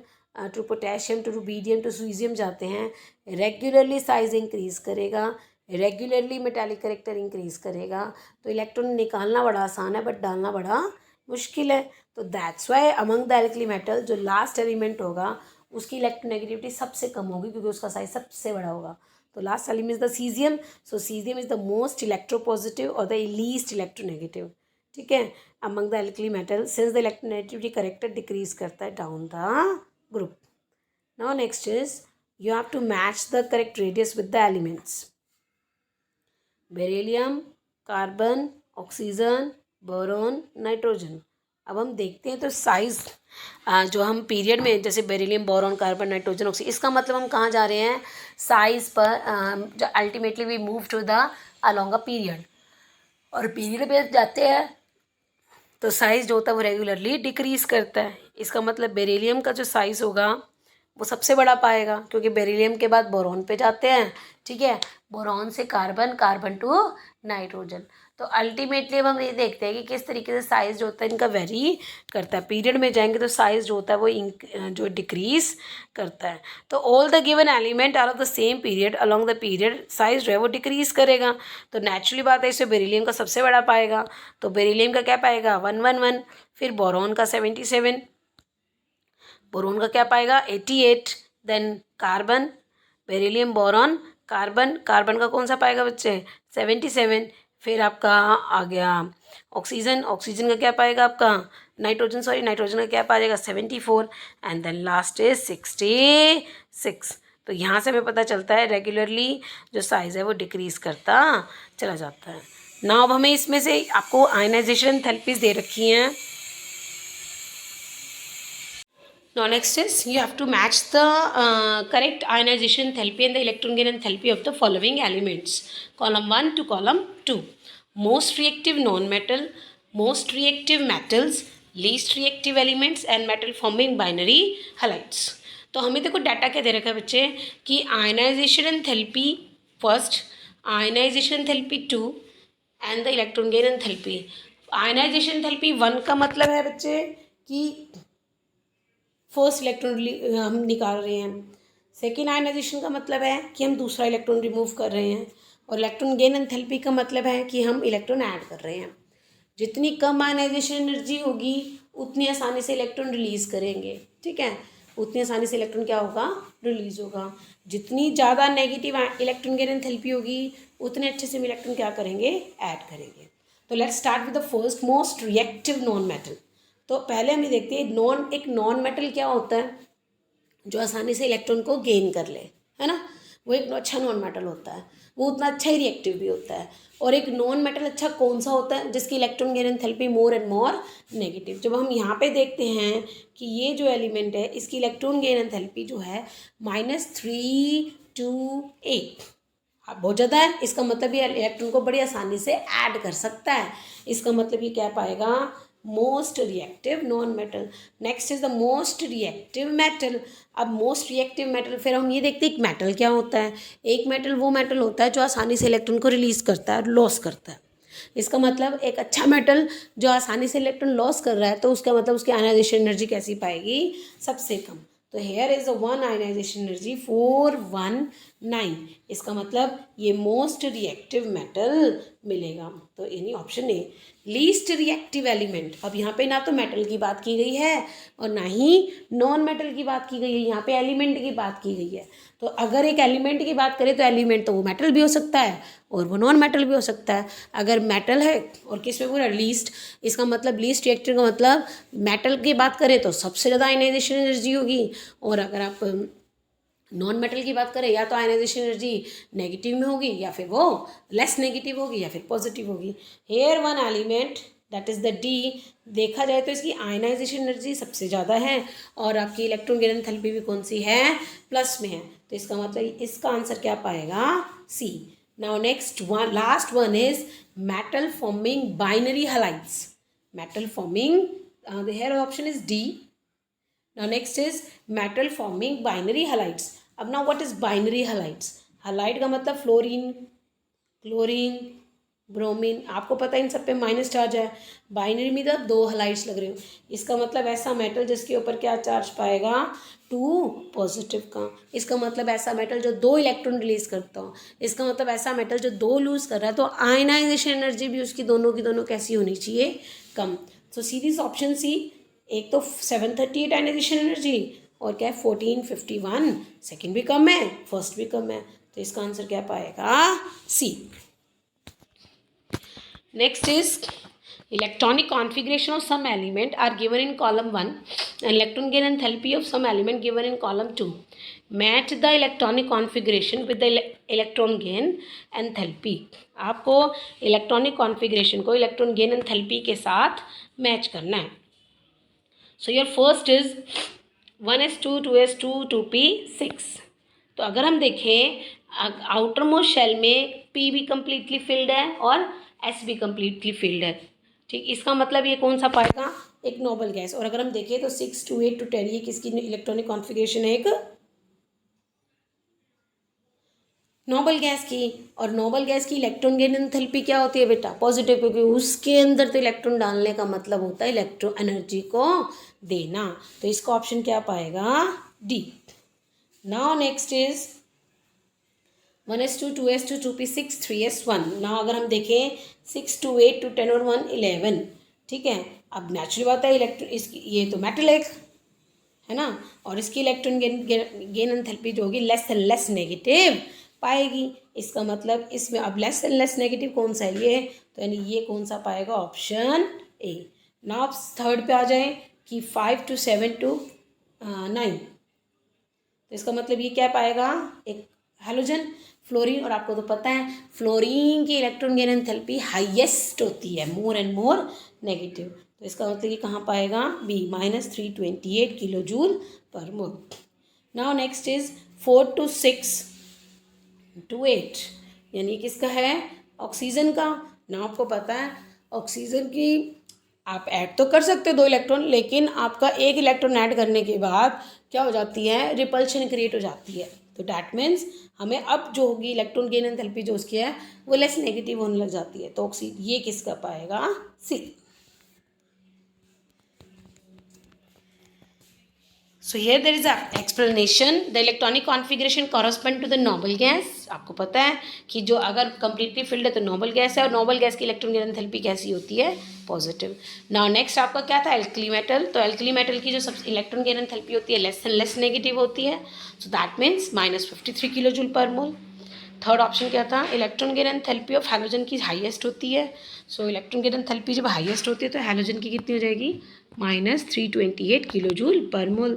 Speaker 1: to potassium to rubidium to caesium जाते हैं, रेगुलरली साइज इंक्रीज करेगा, रेगुलरली मेटालिक करेक्टर इंक्रीज करेगा. तो इलेक्ट्रॉन निकालना बड़ा आसान है बट डालना बड़ा मुश्किल है. तो that's why among the alkali metal जो लास्ट एलिमेंट होगा उसकी इलेक्ट्रोनेगेटिविटी सबसे कम होगी क्योंकि उसका साइज सबसे बड़ा होगा. तो last element is the caesium. So caesium is the most electropositive और द लीस्ट इलेक्ट्रोनेगेटिव, ठीक है, among the alkali metal since the electronegativity character decrease करता है down the group. Now next is you have to match the correct radius with the elements. Beryllium, carbon, oxygen, boron, nitrogen. अब हम देखते हैं तो साइज जो हम पीरियड में जैसे beryllium, boron, carbon, nitrogen, oxygen, इसका मतलब हम कहाँ जा रहे हैं साइज पर. जो ultimately we move to the along a period, और पीरियड पे जाते हैं तो साइज जो होता है वो रेगुलरली डिक्रीज करता है. इसका मतलब बेरिलियम का जो साइज होगा वो सबसे बड़ा पाएगा क्योंकि बेरिलियम के बाद बोरॉन पे जाते हैं, ठीक है, बोरॉन से कार्बन, कार्बन टू नाइट्रोजन. तो अल्टीमेटली अब हम ये देखते हैं कि किस तरीके से साइज जो होता है इनका वेरी करता है. पीरियड में जाएंगे तो साइज जो होता है वो जो डिक्रीज करता है. तो all the given element are of the same period along the period size जो है वो डिक्रीज करेगा. तो नेचुरली बात है इससे बेरिलियम का सबसे बड़ा पाएगा. तो बेरिलियम का क्या पाएगा 111, फिर बोरॉन का 77, बोरॉन का क्या पाएगा 88, then carbon, beryllium, boron, carbon, carbon का कौन सा पाएगा बच्चे 77, फिर आपका आ गया ऑक्सीजन, ऑक्सीजन का क्या पाएगा आपका नाइट्रोजन का क्या पाएगा 74, एंड देन लास्ट इज 66. तो यहाँ से हमें पता चलता है रेगुलरली जो साइज़ है वो डिक्रीज़ करता चला जाता है. ना अब हमें इसमें से आपको आयनाइजेशन थेरेपीज दे रखी हैं. Now next is you have to match the correct ionization enthalpy and the electron gain enthalpy of the following elements. Column 1 to column 2. Most reactive non-metal, most reactive metals, least reactive elements and metal forming binary halides. तो हमें देखो डाटा क्या दे रखा है बच्चे कि ionization enthalpy first, ionization enthalpy 2 and the electron gain enthalpy. Ionization enthalpy 1 का मतलब है बच्चे कि फर्स्ट इलेक्ट्रॉन हम निकाल रहे हैं. सेकेंड आयनाइजेशन का मतलब है कि हम दूसरा इलेक्ट्रॉन रिमूव कर रहे हैं. और इलेक्ट्रॉन गेन एंथैल्पी का मतलब है कि हम इलेक्ट्रॉन ऐड कर रहे हैं. जितनी कम आयनाइजेशन एनर्जी होगी उतनी आसानी से इलेक्ट्रॉन रिलीज़ करेंगे, ठीक है, उतनी आसानी से इलेक्ट्रॉन क्या होगा रिलीज़ होगा. जितनी ज़्यादा नेगेटिव इलेक्ट्रॉन गेन एंथैल्पी होगी उतने अच्छे से हम इलेक्ट्रॉन क्या करेंगे ऐड करेंगे. तो let's start with the first most reactive non metal. तो पहले हम ये देखते हैं एक नॉन मेटल क्या होता है जो आसानी से इलेक्ट्रॉन को गेन कर ले, है ना, वो एक अच्छा नॉन मेटल होता है. वो उतना अच्छा ही रिएक्टिव भी होता है। और एक नॉन मेटल अच्छा कौन सा होता है, जिसकी electron gain enthalpy more and more negative. जब हम यहाँ पे देखते हैं कि ये जो एलिमेंट है इसकी इलेक्ट्रॉन गेन एंथैल्पी जो है -328 बहुत ज़्यादा है, इसका मतलब ये इलेक्ट्रॉन को बड़ी आसानी से ऐड कर सकता है। इसका मतलब ये क्या पाएगा, most reactive non metal. Next is the most reactive metal. अब मोस्ट रिएक्टिव मेटल, फिर हम ये देखते हैं एक मेटल क्या होता है। एक मेटल वो मेटल होता है जो आसानी से इलेक्ट्रॉन को रिलीज करता है और लॉस करता है। इसका मतलब एक अच्छा मेटल जो आसानी से इलेक्ट्रॉन लॉस कर रहा है, तो उसका मतलब उसकी आयनाइजेशन एनर्जी कैसी पाएगी, सबसे कम। तो here is the one ionization energy 419। इसका मतलब ये मोस्ट रिएक्टिव मेटल मिलेगा। तो यानी option A least reactive element. अब यहाँ पे ना तो मेटल की बात की गई है और ना ही नॉन मेटल की बात की गई है, यहाँ पे एलिमेंट की बात की गई है। तो अगर एक एलिमेंट की बात करें तो एलिमेंट तो वो मेटल भी हो सकता है और वो नॉन मेटल भी हो सकता है। अगर मेटल है और किस में पूरा लीस्ट, इसका मतलब लीस्ट रिएक्टिव का मतलब मेटल की बात करें तो सबसे ज़्यादा आयनाइजेशन एनर्जी होगी, और अगर आप नॉन मेटल की बात करें या तो आयनाइजेशन एनर्जी नेगेटिव में होगी या फिर वो लेस नेगेटिव होगी या फिर पॉजिटिव होगी। Here one element that is the D, देखा जाए तो इसकी आयनाइजेशन एनर्जी सबसे ज़्यादा है और आपकी इलेक्ट्रॉन गेन एंथैल्पी भी कौन सी है, प्लस में है। तो इसका मतलब इसका आंसर क्या पाएगा, C. Now next one, last one is metal forming binary halides. Metal forming, the here option is D. Now next is metal forming binary halides. अब now what is binary halides? halide का मतलब फ्लोरीन, क्लोरीन, ब्रोमीन। आपको पता है इन सब पे माइनस चार्ज है। बाइनरी में तो 2 हलाइड्स लग रहे हो, इसका मतलब ऐसा मेटल जिसके ऊपर क्या चार्ज पाएगा, 2 पॉजिटिव का। इसका मतलब ऐसा मेटल जो 2 इलेक्ट्रॉन रिलीज करता हो। इसका मतलब ऐसा मेटल जो 2 लूज कर रहा है, तो आयनाइजेशन एनर्जी भी उसकी दोनों की दोनों कैसी होनी चाहिए, कम। सो सीरीज ऑप्शन सी, एक तो 738 आयनाइजेशन एनर्जी और क्या है 1451, सेकेंड भी कम है फर्स्ट भी कम है। तो इसका आंसर क्या पाएगा, C. Next is electronic configuration of some element are given in column 1 and electron gain enthalpy of some element given in column 2. Match the electronic configuration with the electron gain enthalpy. आपको इलेक्ट्रॉनिक कॉन्फ़िगरेशन को इलेक्ट्रॉन गेन एंथैल्पी के साथ मैच करना है। So your first is 1s2 2s2 2p6। तो अगर हम देखें आउटर मोस्ट शेल में p भी कम्प्लीटली फिल्ड है और s भी कम्प्लीटली फिल्ड है, ठीक। इसका मतलब ये कौन सा पाएगा, एक नोबल गैस। और अगर हम देखें तो 6 2 8 2 10 ये किसकी इलेक्ट्रॉनिक कॉन्फ़िगरेशन है, एक नोबल गैस की। और नोबल गैस की इलेक्ट्रॉन गेन एंथैल्पी क्या होती है बेटा, पॉजिटिव, क्योंकि उसके अंदर तो इलेक्ट्रॉन डालने का मतलब होता है इलेक्ट्रो एनर्जी को देना। तो इसका ऑप्शन क्या पाएगा, D. Now next is 1s2 2s2 2p6 3s1। Now अगर हम देखें 6 2 8 2 10 और 1 11, ठीक है। अब नेचुरल बात है इलेक्ट्रॉन इसकी, ये तो मेटल है ना, और इसकी इलेक्ट्रॉन गेन एंथैल्पी जो होगी लेस एंड लेस नेगेटिव पाएगी। इसका मतलब इसमें अब लेस एंड लेस नेगेटिव कौन सा है, ये, तो यानी ये कौन सा पाएगा, ऑप्शन ए। नाउ आप थर्ड पे आ जाए कि 5 2 7 2 9। तो इसका मतलब ये क्या पाएगा, एक हैलोजन, फ्लोरीन। और आपको तो पता है फ्लोरीन की इलेक्ट्रॉन गेन एंथैल्पी हाईएस्ट होती है, मोर एंड मोर नेगेटिव। तो इसका मतलब ये कहाँ पाएगा, बी -328 किलो जूल पर मोल। नाउ नेक्स्ट इज 4 2 6 2 8, यानी किसका है, ऑक्सीजन का। ना आपको पता है ऑक्सीजन की आप ऐड तो कर सकते हो 2 इलेक्ट्रॉन, लेकिन आपका एक इलेक्ट्रॉन ऐड करने के बाद क्या हो जाती है, रिपल्शन क्रिएट हो जाती है। तो डैट मीन्स हमें अब जो होगी इलेक्ट्रॉन गेन एंथैल्पी जो उसकी है वो लेस नेगेटिव होने लग जाती है। तो ये किसका पाएगा, सी। So here there is a explanation. The electronic configuration correspond to the noble gas. आपको पता है कि जो अगर completely filled है तो noble gas है, और noble gas की इलेक्ट्रॉन गेन एंथैल्पी कैसी होती है, पॉजिटिव। नाउ नेक्स्ट आपका क्या था, एल्कली मेटल। तो एल्कली मेटल की जो सब इलेक्ट्रॉन गेन एंथैल्पी होती है लेस एंड लेस नेगेटिव होती है। So that means -53 kilo joule पर मोल। थर्ड ऑप्शन क्या था, electron gain enthalpy of halogen की हाईएस्ट होती है। सो इलेक्ट्रॉन गेन एंथैल्पी जब हाईएस्ट होती है तो हैलोजन की कितनी हो जाएगी, -328 किलो जूल पर मोल।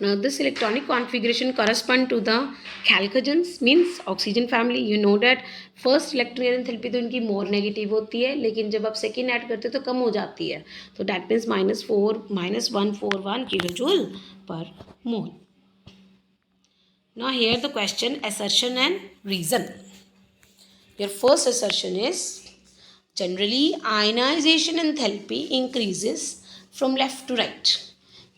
Speaker 1: Now this electronic configuration correspond to the chalcogens means oxygen family. You know that first electron enthalpy तो इनकी more negative होती है, लेकिन जब आप second ऐड करते हो तो कम हो जाती है, तो that means -141 kilojoule per mole. Now here the question, assertion and reason. Your first assertion is generally ionization enthalpy increases from left to right.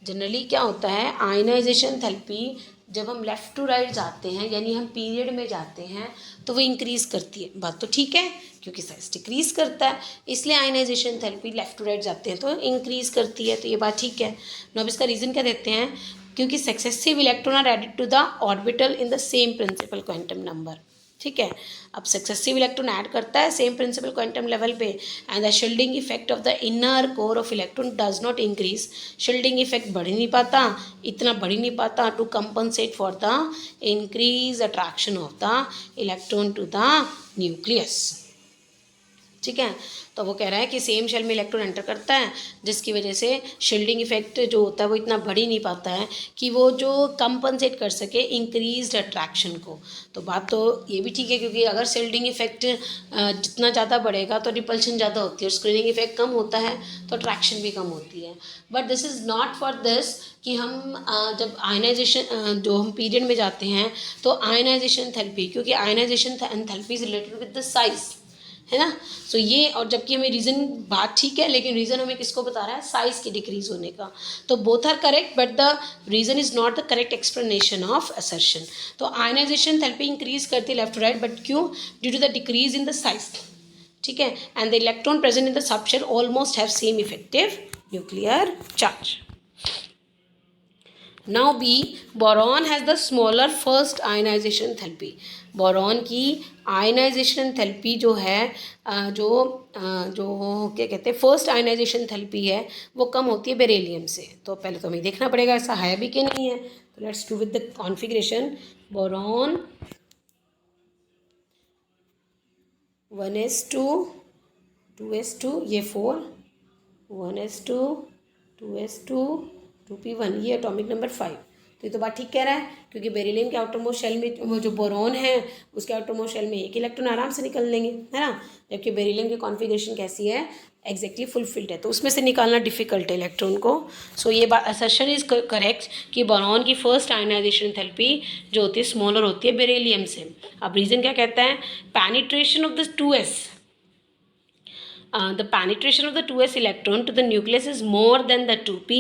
Speaker 1: Generally क्या होता है, आयनाइजेशन एंथैल्पी जब हम लेफ़्ट टू राइट जाते हैं, यानी हम पीरियड में जाते हैं, तो वो इंक्रीज़ करती है. बात तो ठीक है, क्योंकि साइज डिक्रीज़ करता है, इसलिए ionization enthalpy left to right जाते हैं तो इंक्रीज़ करती है, तो ये बात ठीक है. नो अब इसका रीज़न क्या देते हैं, क्योंकि successive electron are added to the orbital in the same principal quantum number. ठीक है, अब सक्सेसिव इलेक्ट्रॉन ऐड करता है सेम प्रिंसिपल क्वांटम लेवल पे, and the shielding effect of the inner core of electron does not increase. Shielding effect बढ़ ही नहीं पाता, इतना बढ़ ही नहीं पाता to compensate for the increase attraction of the electron to the nucleus. ठीक है, तो वो कह रहा है कि सेम शेल में इलेक्ट्रॉन एंटर करता है, जिसकी वजह से शील्डिंग इफेक्ट जो होता है वो इतना बढ़ ही नहीं पाता है कि वो जो कंपनसेट कर सके इंक्रीज्ड अट्रैक्शन को. तो बात तो ये भी ठीक है, क्योंकि अगर शील्डिंग इफेक्ट जितना ज़्यादा बढ़ेगा तो रिपल्शन ज़्यादा होती है, और स्क्रीनिंग इफेक्ट कम होता है तो अट्रैक्शन भी कम होती है. But this is not for this कि हम जब आयनाइजेशन जो हम पीरियड में जाते हैं तो आयनाइजेशन एंथैल्पी, क्योंकि ionization enthalpy is related with the size, है ना. सो ये, और जबकि हमें रीज़न बात ठीक है, लेकिन रीज़न हमें किसको बता रहा है, साइज़ की डिक्रीज होने का. तो both are correct, but the reason is not the correct explanation of assertion. तो आयनाइजेशन थेरेपी इंक्रीज करती है लेफ्ट टू राइट, बट क्यों, due to the decrease in the size. ठीक है, and the electron present in the subshell almost have same effective nuclear charge. Now B, boron has the smaller first ionization enthalpy. Boron की आयनाइजेशन एंथैल्पी जो है जो क्या कहते हैं फर्स्ट आयनाइजेशन एंथैल्पी है वो कम होती है बेरिलियम से. तो पहले तो हमें देखना पड़ेगा ऐसा है भी कि नहीं है. तो let's do with the configuration. Boron 1s2 2s2 ये 4 1s2 2s2 2p1 ये एटॉमिक नंबर 5. तो ये तो बात ठीक कह रहा है, क्योंकि बेरिलियम के आउटर मोस्ट शेल में वो जो बोरॉन है उसके आउटर मोस्ट शेल में एक इलेक्ट्रॉन आराम से निकल लेंगे, है ना. जबकि बेरिलियम की कॉन्फ़िगरेशन कैसी है, एग्जैक्टली फुलफिल्ड है, तो उसमें से निकालना डिफिकल्ट है इलेक्ट्रॉन को. सो ये बात असर्शन इज करेक्ट कि बोरॉन की फर्स्ट आयनाइजेशन एंथैल्पी जो होती है स्मॉलर होती है बेरिलियम से. अब रीज़न क्या कहता है, penetration of the 2s. The penetration of the 2s electron to the nucleus is more than the 2p,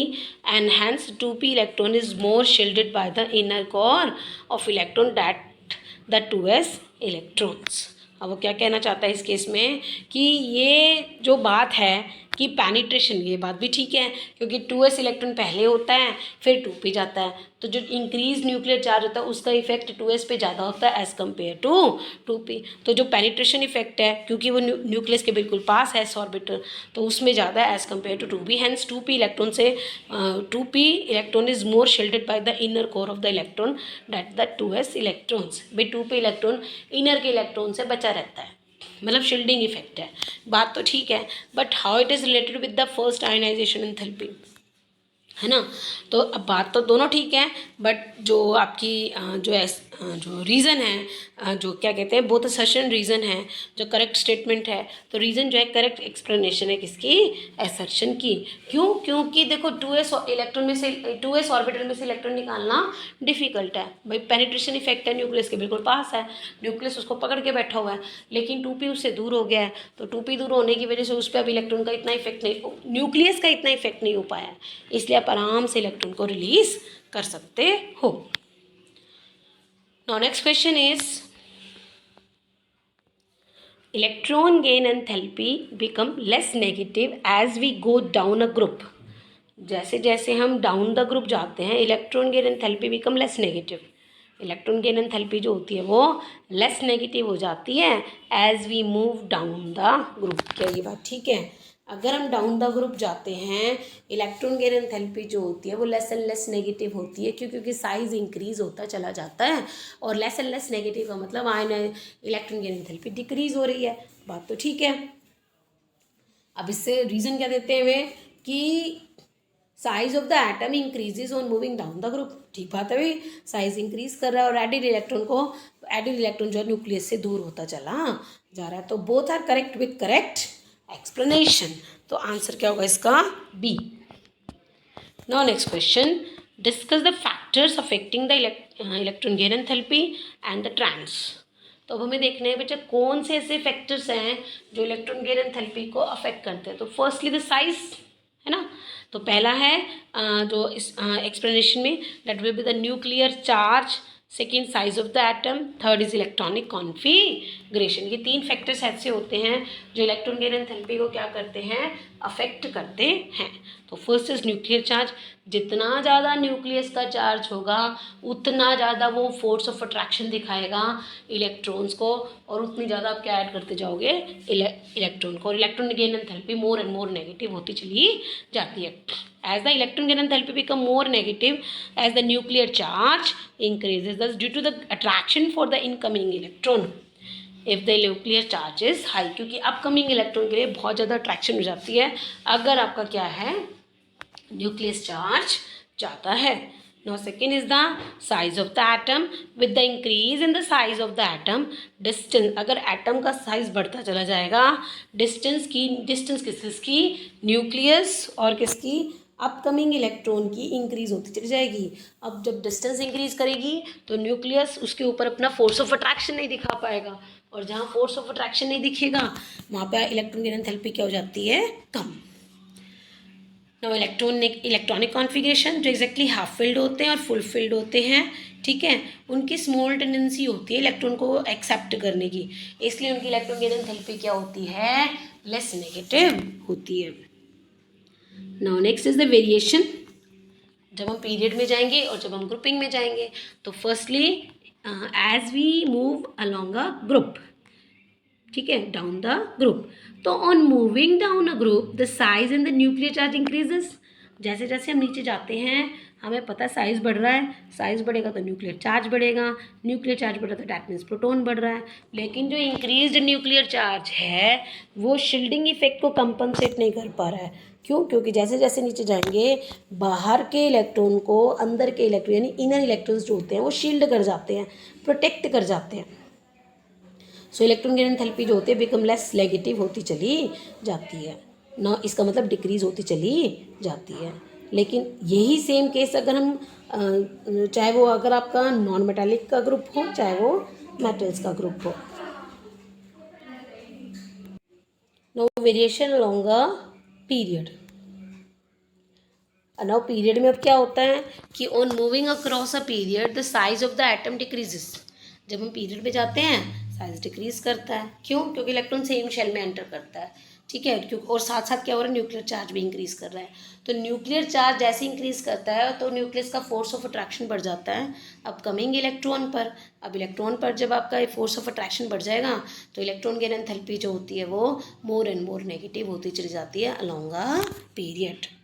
Speaker 1: and hence 2p electron is more shielded by the inner core of electron that the 2s electrons. अब वो क्या कहना चाहता है इस केस में कि ये जो बात है कि पेनिट्रेशन, ये बात भी ठीक है, क्योंकि 2s इलेक्ट्रॉन पहले होता है फिर 2p जाता है, तो जो इंक्रीज न्यूक्लियर चार्ज होता है उसका इफेक्ट 2s पे ज़्यादा होता है एज़ कम्पेयर टू 2p. तो जो पेनिट्रेशन इफेक्ट है, क्योंकि वो न्यूक्लियस के बिल्कुल पास है एस ऑर्बिटल, तो उसमें ज़्यादा है as compare to 2p. Hence 2p electron से 2p electron is more shielded by the inner core of the electron that the 2s electrons. भाई 2p इलेक्ट्रॉन इनर के इलेक्ट्रॉन से बचा रहता है, मतलब शील्डिंग इफेक्ट है. बात तो ठीक है, but how it is related with the first ionization enthalpy, है ना. तो अब बात तो दोनों ठीक है, बट जो आपकी जो रीज़न है, जो क्या कहते हैं बोथ असर्शन रीज़न है, जो करेक्ट स्टेटमेंट है, तो रीज़न जो है करेक्ट एक्सप्लेनेशन है किसकी, असर्शन की. क्यों, क्योंकि देखो 2s इलेक्ट्रॉन में से 2s ऑर्बिटल में से इलेक्ट्रॉन निकालना डिफिकल्ट है. भाई पेनिट्रेशन इफेक्ट है, न्यूक्लियस के बिल्कुल पास है, न्यूक्लियस उसको पकड़ के बैठा हुआ है, लेकिन 2p उससे दूर हो गया है, तो 2p दूर होने की वजह से उस पर अब इलेक्ट्रॉन का इतना इफेक्ट नहीं, न्यूक्लियस का इतना इफेक्ट नहीं हो पाया है, इसलिए आप आराम से इलेक्ट्रॉन को रिलीज कर सकते हो. Now next question is electron gain enthalpy become less negative as we go down a group. जैसे जैसे हम डाउन द ग्रुप जाते हैं electron gain enthalpy become less negative. Electron gain enthalpy जो होती है वो लेस नेगेटिव हो जाती है as we move down the group. क्या ये बात ठीक है, अगर हम डाउन द ग्रुप जाते हैं इलेक्ट्रॉन गेन एंथैल्पी जो होती है वो लेस एंड लेस नेगेटिव होती है, क्योंकि साइज इंक्रीज होता चला जाता है, और लेस एंड लेस नेगेटिव का मतलब इलेक्ट्रॉन गेन एंथैल्पी डिक्रीज हो रही है. बात तो ठीक है. अब इससे रीज़न क्या देते हैं वे कि size of the atom increases on moving down the group. ठीक बात है भाई, साइज इंक्रीज कर रहा है और एडिड इलेक्ट्रॉन जो है न्यूक्लियस से दूर होता चला जा रहा है। तो both are correct with correct explanation. तो आंसर क्या होगा इसका? B. Now next question, discuss the factors affecting the electron gain enthalpy and the trends. तो अब हमें देखना है बेटा कौन से ऐसे फैक्टर्स हैं जो इलेक्ट्रॉन गेन एंथैल्पी को अफेक्ट करते हैं। तो फर्स्टली द साइज, है ना। तो पहला है जो इस एक्सप्लेनेशन में, that will be the nuclear charge, second size of the atom, third is electronic configuration. ये 3 फैक्टर्स ऐसे होते हैं जो इलेक्ट्रॉन गेन एंथैल्पी को क्या करते हैं? अफेक्ट करते हैं। तो फर्स्ट इज न्यूक्लियर चार्ज। जितना ज़्यादा न्यूक्लियस का चार्ज होगा उतना ज़्यादा वो फोर्स ऑफ अट्रैक्शन दिखाएगा इलेक्ट्रॉन्स को, और उतनी ज़्यादा आप क्या ऐड करते जाओगे? इलेक्ट्रॉन को। और electron gain enthalpy more and more negative होती चली जाती है। As the electron gain enthalpy become more negative as the nuclear charge increases, thus due to the attraction for the incoming electron, if the nuclear charge is high, क्योंकि अपकमिंग इलेक्ट्रॉन के लिए बहुत ज़्यादा अट्रैक्शन हो जाती है अगर आपका क्या है? न्यूक्लियस चार्ज ज़्यादा है। Now second is the size of the atom. With the increase in the size of the atom, distance, अगर एटम का साइज बढ़ता चला जाएगा, डिस्टेंस किसकी? न्यूक्लियस और किसकी? अपकमिंग इलेक्ट्रॉन की इंक्रीज होती चली जाएगी। अब जब डिस्टेंस इंक्रीज करेगी तो न्यूक्लियस उसके ऊपर अपना फोर्स ऑफ अट्रैक्शन नहीं दिखा पाएगा, और जहाँ फोर्स ऑफ अट्रैक्शन नहीं दिखेगा वहाँ पे इलेक्ट्रॉन गेन एंथैल्पी क्या हो जाती है? कम। नाउ इलेक्ट्रॉनिक कॉन्फ़िगरेशन, जो एग्जैक्टली हाफ फिल्ड होते हैं और फुल फिल्ड होते हैं, ठीक है, उनकी स्मॉल टेंडेंसी होती है इलेक्ट्रॉन को एक्सेप्ट करने की, इसलिए उनकी इलेक्ट्रॉन गेन एंथैल्पी क्या होती है? लेस नेगेटिव होती है। Now next is the variation. जब हम पीरियड में जाएंगे और जब हम ग्रुपिंग में जाएंगे, तो firstly as we move along a group, ठीक है, डाउन द ग्रुप, तो on moving down a group the size and the nuclear charge increases. जैसे जैसे हम नीचे जाते हैं हमें पता है साइज बढ़ रहा है, साइज बढ़ेगा तो न्यूक्लियर चार्ज बढ़ेगा, न्यूक्लियर चार्ज बढ़ा तो डैट मीन्स प्रोटॉन बढ़ रहा है। लेकिन जो इंक्रीज्ड न्यूक्लियर चार्ज है वो शील्डिंग इफेक्ट को कंपनसेट नहीं कर पा रहा है। क्यों? क्योंकि जैसे जैसे नीचे जाएंगे बाहर के इलेक्ट्रॉन को अंदर के इलेक्ट्रॉन यानी इनर इलेक्ट्रॉन्स जो होते हैं वो शील्ड कर जाते हैं, प्रोटेक्ट कर जाते हैं। सो इलेक्ट्रॉन गेन एंथैल्पी जो होती है बिकम लेस नेगेटिव होती चली जाती है ना, इसका मतलब डिक्रीज होती चली जाती है। लेकिन यही सेम केस अगर हम चाहे वो अगर आपका नॉन मेटालिक का ग्रुप हो चाहे वो मेटल्स का ग्रुप हो। No variation along a period. Now period में अब क्या होता है कि on moving across a period the size of the atom decreases. जब हम पीरियड में जाते हैं साइज डिक्रीज करता है। क्यों? क्योंकि इलेक्ट्रॉन सेम शेल में एंटर करता है, ठीक है, क्योंकि और साथ साथ क्या हो रहा है? न्यूक्लियर चार्ज भी इंक्रीज कर रहा है। तो न्यूक्लियर चार्ज जैसे इंक्रीज करता है तो न्यूक्लियस का फोर्स ऑफ अट्रैक्शन बढ़ जाता है अपकमिंग इलेक्ट्रॉन पर। अब इलेक्ट्रॉन पर जब आपका फोर्स ऑफ अट्रैक्शन बढ़ जाएगा तो इलेक्ट्रॉन गेन एंथैल्पी जो होती है वो मोर एंड मोर नेगेटिव होती चली जाती है अलोंग अ पीरियड।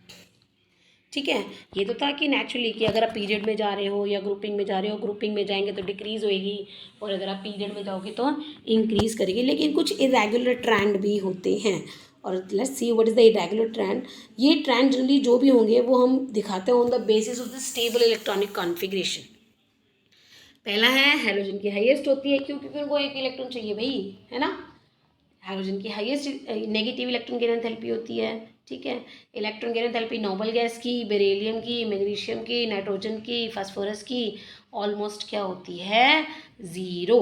Speaker 1: ठीक है, ये तो था कि नेचुरली कि अगर आप पीरियड में जा रहे हो या ग्रुपिंग में जा रहे हो, ग्रुपिंग में जाएंगे तो डिक्रीज़ होएगी और अगर आप पीरियड में जाओगे तो इंक्रीज़ करेगी। लेकिन कुछ इरेगुलर ट्रेंड भी होते हैं और let's see what is the irregular trend. ये ट्रेंड जनरली जो भी होंगे वो हम दिखाते हैं on the basis of the stable electronic configuration. पहला है हैलोजन की हाईएस्ट होती है, क्यों? क्योंकि उनको एक इलेक्ट्रॉन चाहिए भाई, है ना। हाइड्रोजन की highest negative electron gain enthalpy होती है, ठीक है। Electron gain enthalpy noble gas की, बेरिलियम की, मैग्नीशियम की, नाइट्रोजन की, फास्फोरस की ऑलमोस्ट क्या होती है? ज़ीरो,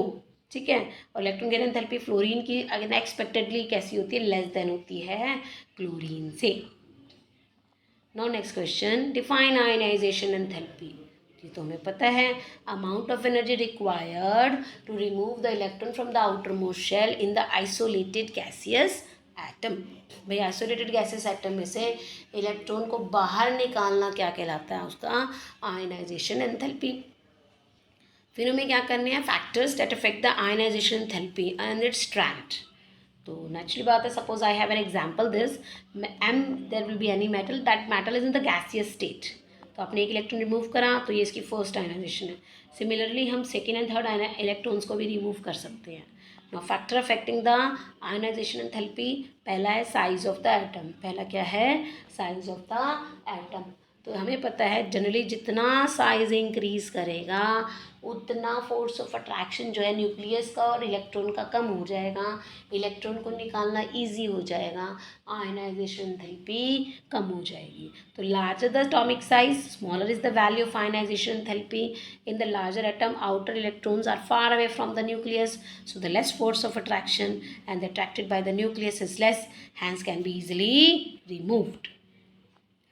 Speaker 1: ठीक है। और इलेक्ट्रॉन गेन एंथैल्पी फ्लोरीन की अनएक्सपेक्टेडली कैसी होती है? लेस देन होती है क्लोरीन से। Now next question, define ionization enthalpy. ये तो हमें पता है, amount of energy required to remove the electron from the outermost shell in the isolated gaseous atom. भाई आइसोलेटेड गैसियस एटम में से इलेक्ट्रॉन को बाहर निकालना क्या कहलाता है? उसका आयनाइजेशन एंथैल्पी। फिर हमें क्या करने हैं? Factors that affect the ionization enthalpy and its strength. तो नेचुरली बात है, suppose I have an example this M, there will be any metal, that metal is in the gaseous state. तो आपने एक इलेक्ट्रॉन रिमूव करा तो ये इसकी फर्स्ट आयनाइजेशन है। सिमिलरली हम सेकेंड एंड थर्ड इलेक्ट्रॉन्स को भी रिमूव कर सकते हैं। Now factor affecting the ionization enthalpy, पहला है साइज ऑफ द एटम। पहला क्या है? Size of the atom. तो हमें पता है जनरली जितना साइज इंक्रीज करेगा उतना फोर्स ऑफ अट्रैक्शन जो है न्यूक्लियस का और इलेक्ट्रॉन का कम हो जाएगा, इलेक्ट्रॉन को निकालना इजी हो जाएगा, आयनाइजेशन एंथैल्पी कम हो जाएगी। तो larger the atomic size smaller is the value of ionization enthalpy. In the larger atom outer electrons are far away from the nucleus, so the less force of attraction and the attracted by the nucleus is less, hence can be easily removed.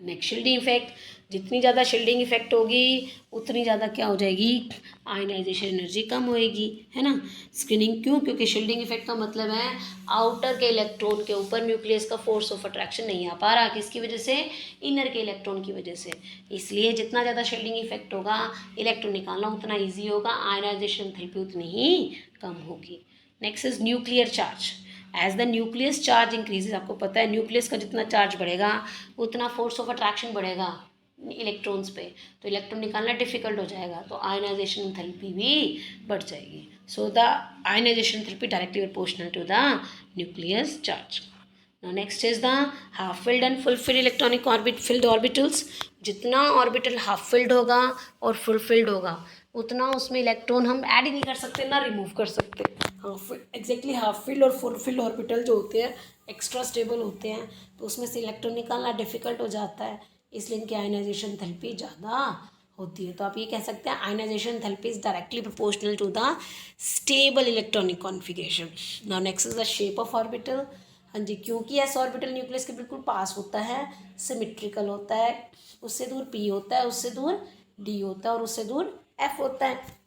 Speaker 1: Next shielding effect, जितनी ज़्यादा शील्डिंग इफेक्ट होगी उतनी ज़्यादा क्या हो जाएगी, आयनाइजेशन एनर्जी कम होएगी, है ना। स्क्रीनिंग क्यों, क्योंकि शील्डिंग इफेक्ट का मतलब है आउटर के इलेक्ट्रॉन के ऊपर न्यूक्लियस का फोर्स ऑफ अट्रैक्शन नहीं आ पा रहा, किसकी वजह से, इनर के इलेक्ट्रॉन की वजह से। इसलिए जितना ज़्यादा शील्डिंग इफेक्ट होगा इलेक्ट्रॉन निकालना उतना ईजी होगा, आयनाइजेशन एंथैल्पी उतनी ही कम होगी। Next is nuclear charge. As the nucleus charge increases, आपको पता है न्यूक्लियस का जितना चार्ज बढ़ेगा उतना फोर्स ऑफ अट्रैक्शन बढ़ेगा इलेक्ट्रॉन्स पे, तो इलेक्ट्रॉन निकालना डिफिकल्ट हो जाएगा, तो आयनाइजेशन एंथैल्पी भी बढ़ जाएगी। So the ionization enthalpy directly proportional to the nucleus charge. Now next is the half filled and full filled electronic filled orbitals। जितना ऑर्बिटल हाफ फिल्ड होगा और फुल फिल्ड होगा उतना उसमें इलेक्ट्रॉन हम ऐड ही नहीं कर सकते ना रिमूव कर सकते। एग्जैक्टली हाफ फिल्ड और फुल फिल्ड ऑर्बिटल जो होते हैं एक्स्ट्रा स्टेबल होते हैं, तो उसमें से इलेक्ट्रॉन निकालना डिफिकल्ट हो जाता है, इसलिए इनकी आयनाइजेशन एंथैल्पी ज़्यादा होती है। तो आप ये कह सकते हैं ionization enthalpy is directly proportional to the stable electronic configuration. Now next is the shape of orbital. हाँ जी, क्योंकि एस ऑर्बिटल न्यूक्लियस के बिल्कुल पास होता है, सिमेट्रिकल होता है, उससे दूर पी होता है, उससे दूर डी होता है और उससे दूर एफ होता है।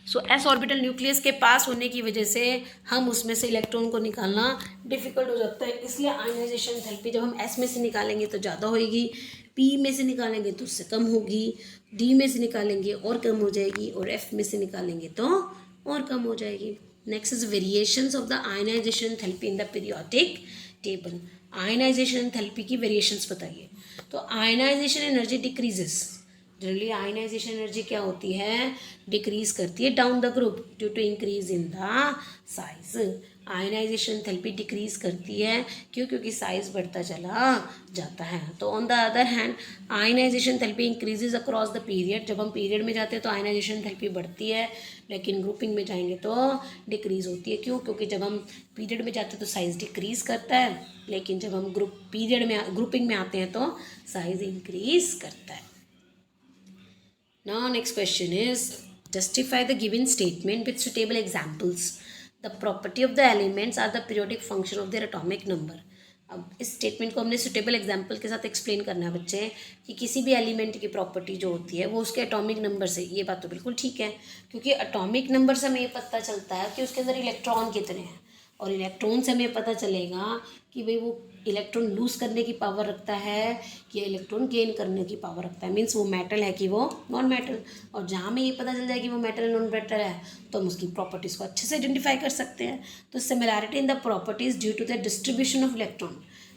Speaker 1: सो एस ऑर्बिटल न्यूक्लियस के पास होने की वजह से हम उसमें से इलेक्ट्रॉन को निकालना डिफिकल्ट हो जाता है, इसलिए आयनाइजेशन एंथैल्पी जब हम एस में से निकालेंगे तो ज़्यादा होएगी, पी में से निकालेंगे तो उससे कम होगी, डी में से निकालेंगे और कम हो जाएगी, और एफ में से निकालेंगे तो और कम हो जाएगी। Next is variations of the ionization enthalpy in the periodic table. Ionization enthalpy की वेरिएशंस बताइए। तो ionization energy decreases, generally ionization energy क्या होती है, डिक्रीज करती है down the group due to increase in the size. Ionization enthalpy decrease करती है क्यों, क्योंकि साइज बढ़ता चला जाता है। तो on the other hand ionization enthalpy increases across the period. जब हम पीरियड में जाते हैं तो आयनाइजेशन एंथैल्पी बढ़ती है, लेकिन ग्रुपिंग में जाएंगे तो डिक्रीज होती है। क्यों, क्योंकि जब हम पीरियड में जाते हैं तो साइज डिक्रीज करता है, लेकिन जब हम ग्रुपिंग में आते हैं तो साइज इंक्रीज करता है। Now next question is justify the given statement with suitable examples. The property of the elements are the periodic function of their atomic number. अब इस स्टेटमेंट को हमने सुटेबल एग्जाम्पल के साथ एक्सप्लेन करना है बच्चे, कि किसी भी एलिमेंट की प्रॉपर्टी जो होती है वो उसके एटॉमिक नंबर से। ये बात तो बिल्कुल ठीक है, क्योंकि एटॉमिक नंबर से हमें ये पता चलता है कि उसके अंदर इलेक्ट्रॉन कितने हैं, और इलेक्ट्रॉन से हमें पता चलेगा कि भाई वो इलेक्ट्रॉन लूज़ करने की पावर रखता है कि इलेक्ट्रॉन गेन करने की पावर रखता है, मीन्स वो मेटल है कि वो नॉन मेटल। और जहाँ हमें ये पता चल जाए कि वो मेटल नॉन मेटल है तो हम उसकी प्रॉपर्टीज़ को अच्छे से आइडेंटिफाई कर सकते हैं। तो similarity in the properties due to the distribution of electron.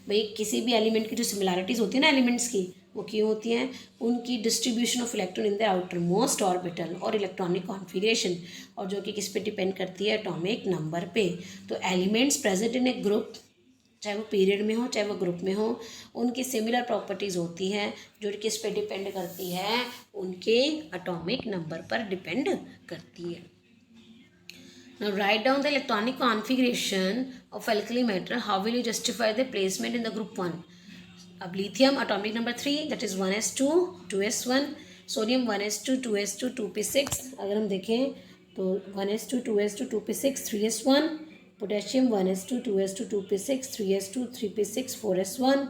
Speaker 1: भाई किसी भी एलिमेंट की जो सिमिलैरिटीज़ होती है ना एलिमेंट्स की, वो क्यों होती हैं, उनकी distribution of electron in the outer most orbital और इलेक्ट्रॉनिक कॉन्फिगरेशन, और जो कि किस पे डिपेंड करती है, एटॉमिक नंबर पे। तो elements present in a group, चाहे वो पीरियड में हो चाहे वो ग्रुप में हो, उनकी सिमिलर प्रॉपर्टीज़ होती हैं जो किस पे डिपेंड करती है, उनके एटॉमिक नंबर पर डिपेंड करती है। Now write down the electronic configuration of alkali matter. How will you justify the placement in the group 1? अब lithium atomic number 3 that is 1s2 2s1, sodium 1s2 2s2 2p6। अगर हम देखें तो 1s2 2s2 2p6 3s1, potassium 1s2 2s2 2p6 3s2 3p6 4s1,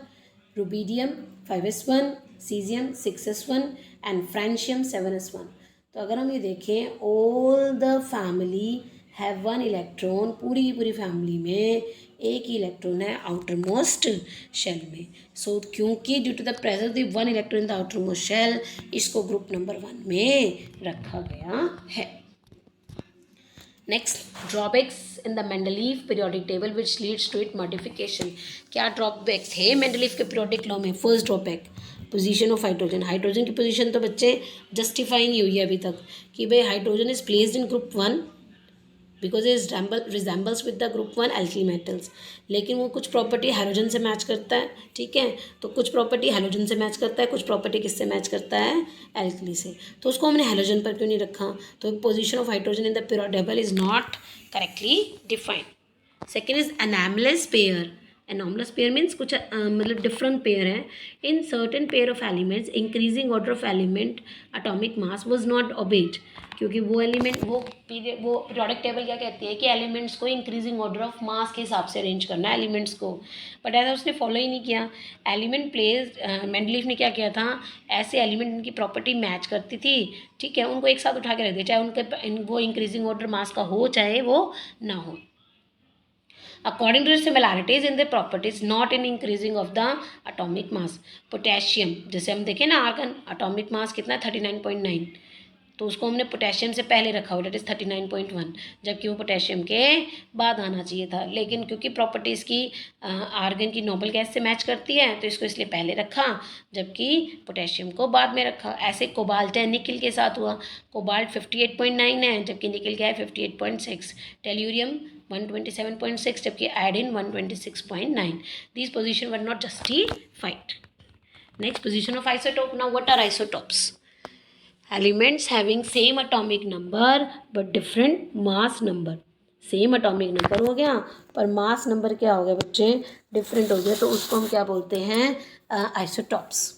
Speaker 1: rubidium 5s1, caesium 6s1 and francium 7s1। तो अगर हम ये देखें all the family have one electron, पूरी की पूरी फैमिली में एक ही इलेक्ट्रॉन है आउटर मोस्ट शेल में। सो क्योंकि due to the presence of one electron in the outermost shell, इसको ग्रुप नंबर 1 में रखा गया है। Next, drawbacks in the Mendeleev periodic table which leads to it modification. क्या ड्रॉबैक थे मेंडलीफ के पीरियोडिक लॉ में? First drawback, position of hydrogen. Hydrogen की पोजीशन तो बच्चे जस्टिफाई नहीं हुई है अभी तक कि भाई hydrogen is placed in group 1 because it resembles with the group 1 alkyl metals. लेकिन वो कुछ प्रॉपर्टी हैलोजन से मैच करता है, ठीक है, तो कुछ प्रॉपर्टी हैलोजन से मैच करता है, कुछ प्रॉपर्टी किससे मैच करता है, एल्कली से, तो उसको हमने हैलोजन पर क्यों नहीं रखा। तो position of hydrogen in the periodic table is not correctly defined. Second is anomalous pair. Anomalous pair means कुछ मतलब डिफरेंट पेयर है। In certain pair of elements increasing order of element atomic mass was not obeyed, क्योंकि वो एलिमेंट वो पीरियोडिक टेबल क्या कहती है कि एलिमेंट्स को इंक्रीजिंग ऑर्डर ऑफ मास के हिसाब से अरेंज करना है एलिमेंट्स को, बट ऐसा उसने फॉलो ही नहीं किया। एलिमेंट प्लेस मेंडलीफ ने क्या किया था, ऐसे एलिमेंट इनकी प्रॉपर्टी मैच करती थी, ठीक है, उनको एक साथ उठा के रख दिया, चाहे उनके वो इंक्रीजिंग ऑर्डर मास का हो चाहे वो ना हो, according to the similarities in the properties not in increasing of the atomic mass। Potassium जैसे हम देखें ना, आर्गन अटोमिक मास कितना है 39.9, तो उसको हमने पोटेशियम से पहले रखा हुआ, डेट इज़ 39.1, जबकि वो पोटेशियम के बाद आना चाहिए था, लेकिन क्योंकि प्रॉपर्टीज़ की आर्गन की नोबल गैस से मैच करती है तो इसको इसलिए पहले रखा, जबकि पोटेशियम को बाद में रखा। ऐसे कोबाल्ट है निकिल के साथ हुआ, कोबाल्ट 58.9 है जबकि निकिल क्या है 58.6, टेल्यूरियम 127.6 जबकि iodine 126.9। These position were not justified. Next position of isotope. Now what are isotopes? Elements having same atomic number but different mass number. Same atomic number हो गया पर मास नंबर क्या हो गया बच्चे, डिफरेंट हो गया, तो उसको हम क्या बोलते हैं, आइसोटॉप्स।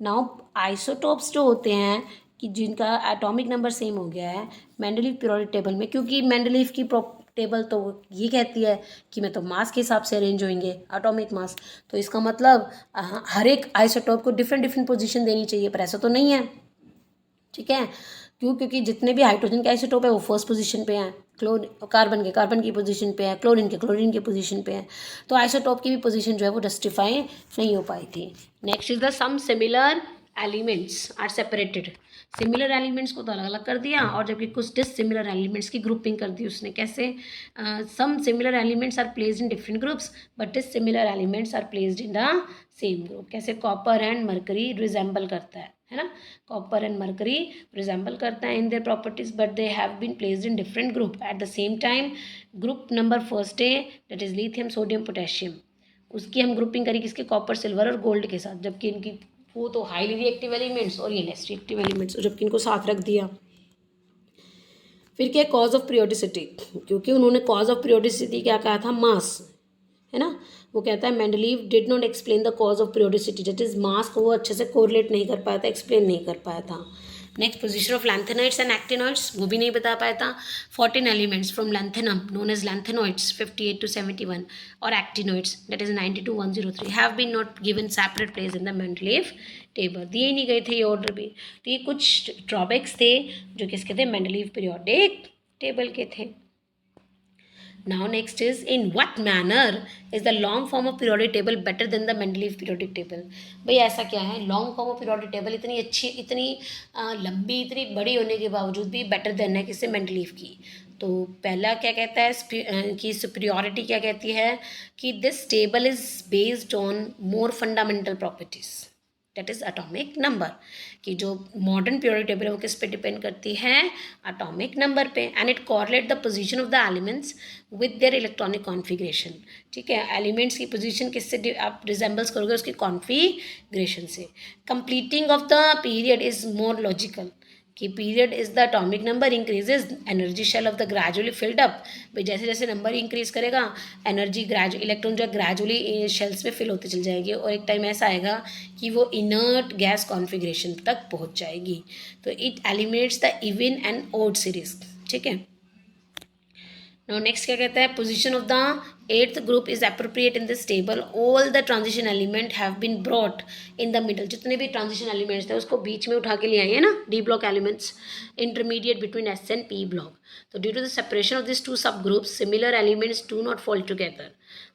Speaker 1: नाउ आइसोटॉप्स जो होते हैं कि जिनका एटॉमिक नंबर सेम हो गया है मेंडलीव पीरियोडिक टेबल में, क्योंकि मेंडलीव की टेबल तो ये कहती है कि मैं तो मास के हिसाब से अरेंज होंगे एटॉमिक मास, तो इसका मतलब हर एक आइसोटॉप को डिफरेंट डिफरेंट पोजीशन देनी चाहिए, पर ऐसा तो नहीं है, ठीक है, क्यों, क्योंकि जितने भी हाइड्रोजन के आइसोटोप है वो फर्स्ट पोजीशन पे हैं, कार्बन की पोजीशन पे है, क्लोरीन के पोजीशन पे है, तो आइसोटोप की भी पोजीशन जो है वो जस्टिफाई नहीं हो पाई थी। Next is the some similar elements are separated. Similar elements को तो अलग अलग कर दिया और जबकि कुछ डिसिमिलर एलिमेंट्स की ग्रुपिंग कर दी उसने। कैसे? Some similar elements are placed in different groups but dissimilar elements are placed in the same group. कैसे? कॉपर एंड मरकरी रिजेंबल करता है ना, कॉपर एंड मरकरी रिजेंबल करता है in their properties but they have been placed in different group at the same time. Group number first है that is lithium sodium potassium, उसकी हम ग्रुपिंग करी किसके, कॉपर सिल्वर और गोल्ड के साथ, जबकि इनकी वो तो हाईली रिएक्टिव एलिमेंट्स और ये लेस रिएक्टिव एलिमेंट्स, जबकि इनको साथ रख दिया। फिर क्या, कॉज ऑफ पीरियोडिसिटी, क्योंकि उन्होंने कॉज ऑफ पीरियोडिसिटी क्या कहा था, मास, है ना, वो कहता है Mendeleev did not explain the cause of periodicity, that is mass को वो अच्छे से कोरिलेट नहीं कर पाया था, एक्सप्लेन नहीं कर पाया था। Next position of lanthanides and actinides, वो भी नहीं बता पाया था। 14 elements from lanthanum known as lanthanoids 58 to 71 और actinoids that is 90 to 103 have been not given separate place in the Mendeleev table, दिए नहीं गए थे ये ऑर्डर भी, तो ये कुछ ड्रॉबैक्स थे जो किसके थे, मेंडलीव पीरियोडिक टेबल के थे। Now next is, in what manner is the long form of periodic table better than the Mendeleev periodic table? भाई ऐसा क्या है, long form of periodic table इतनी अच्छी, इतनी लंबी, इतनी बड़ी होने के बावजूद भी बेटर देन है किससे, मेंडलीव की। तो पहला क्या कहता है कि सुपीरियॉरिटी क्या कहती है कि this table is based on more fundamental properties that is atomic number, कि जो मॉडर्न पीरियोडिक टेबल है वो किस पे डिपेंड करती है, एटॉमिक नंबर पे, and it correlate the position of the elements with their electronic configuration. ठीक है, एलिमेंट्स की पोजीशन किससे आप रिजेंबल्स करोगे, उसकी कॉन्फ़िगरेशन से। Completing of the period is more logical, कि period is the atomic number increases energy shell of the gradually filled up, भाई जैसे जैसे नंबर इंक्रीज करेगा एनर्जी इलेक्ट्रॉन जो ग्रेजुअली शेल्स में फिल होते चल जाएगी और एक टाइम ऐसा आएगा कि वो इनर्ट गैस कॉन्फ़िगरेशन तक पहुंच जाएगी। तो it eliminates the even and odd series. ठीक है, नाउ नेक्स्ट क्या कहता है, position of the eighth group is appropriate in this table, all the transition element have been brought in the middle, जितने भी ट्रांजिशन एलिमेंट्स थे उसको बीच में उठा के ले आए हैं ना, D block elements intermediate between S and P block. तो due to the separation of this two subgroups similar elements do not fall together.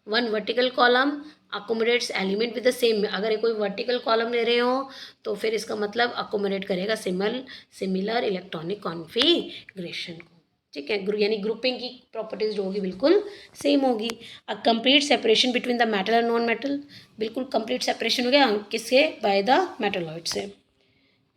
Speaker 1: One vertical column accommodates element with the same, अगर कोई वर्टिकल कॉलम ले रहे हो तो फिर इसका मतलब अकोमोडेट करेगा सिमिलर इलेक्ट्रॉनिक कॉन्फ़िगरेशन को। ठीक है, यानी ग्रुपिंग की प्रॉपर्टीज जो होगी बिल्कुल सेम होगी। A complete separation between the metal and non metal, बिल्कुल कंप्लीट सेपरेशन हो गया किससे, बाय द मेटलॉइड से।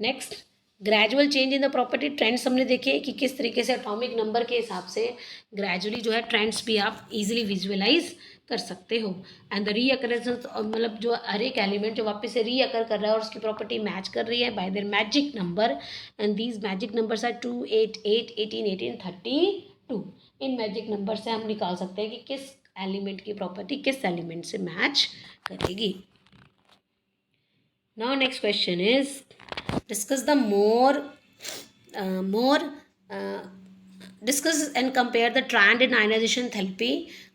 Speaker 1: Next, gradual change in the property trends हमने देखे कि किस तरीके से एटॉमिक नंबर के हिसाब से ग्रेजुअली जो है ट्रेंड्स भी आप इजीली विजुअलाइज कर सकते हो। एंड द रीअकरेंस मतलब जो हर एक एलिमेंट जो वापस से रीअकर कर रहा है और उसकी प्रॉपर्टी मैच कर रही है by their magic number, and these magic numbers are 2, 8, 8, 18, 18, 32। इन मैजिक नंबर से हम निकाल सकते हैं कि किस एलिमेंट की प्रॉपर्टी किस एलिमेंट से मैच करेगी। Now next question is discuss the discuss and compare the trend in ionization enthalpy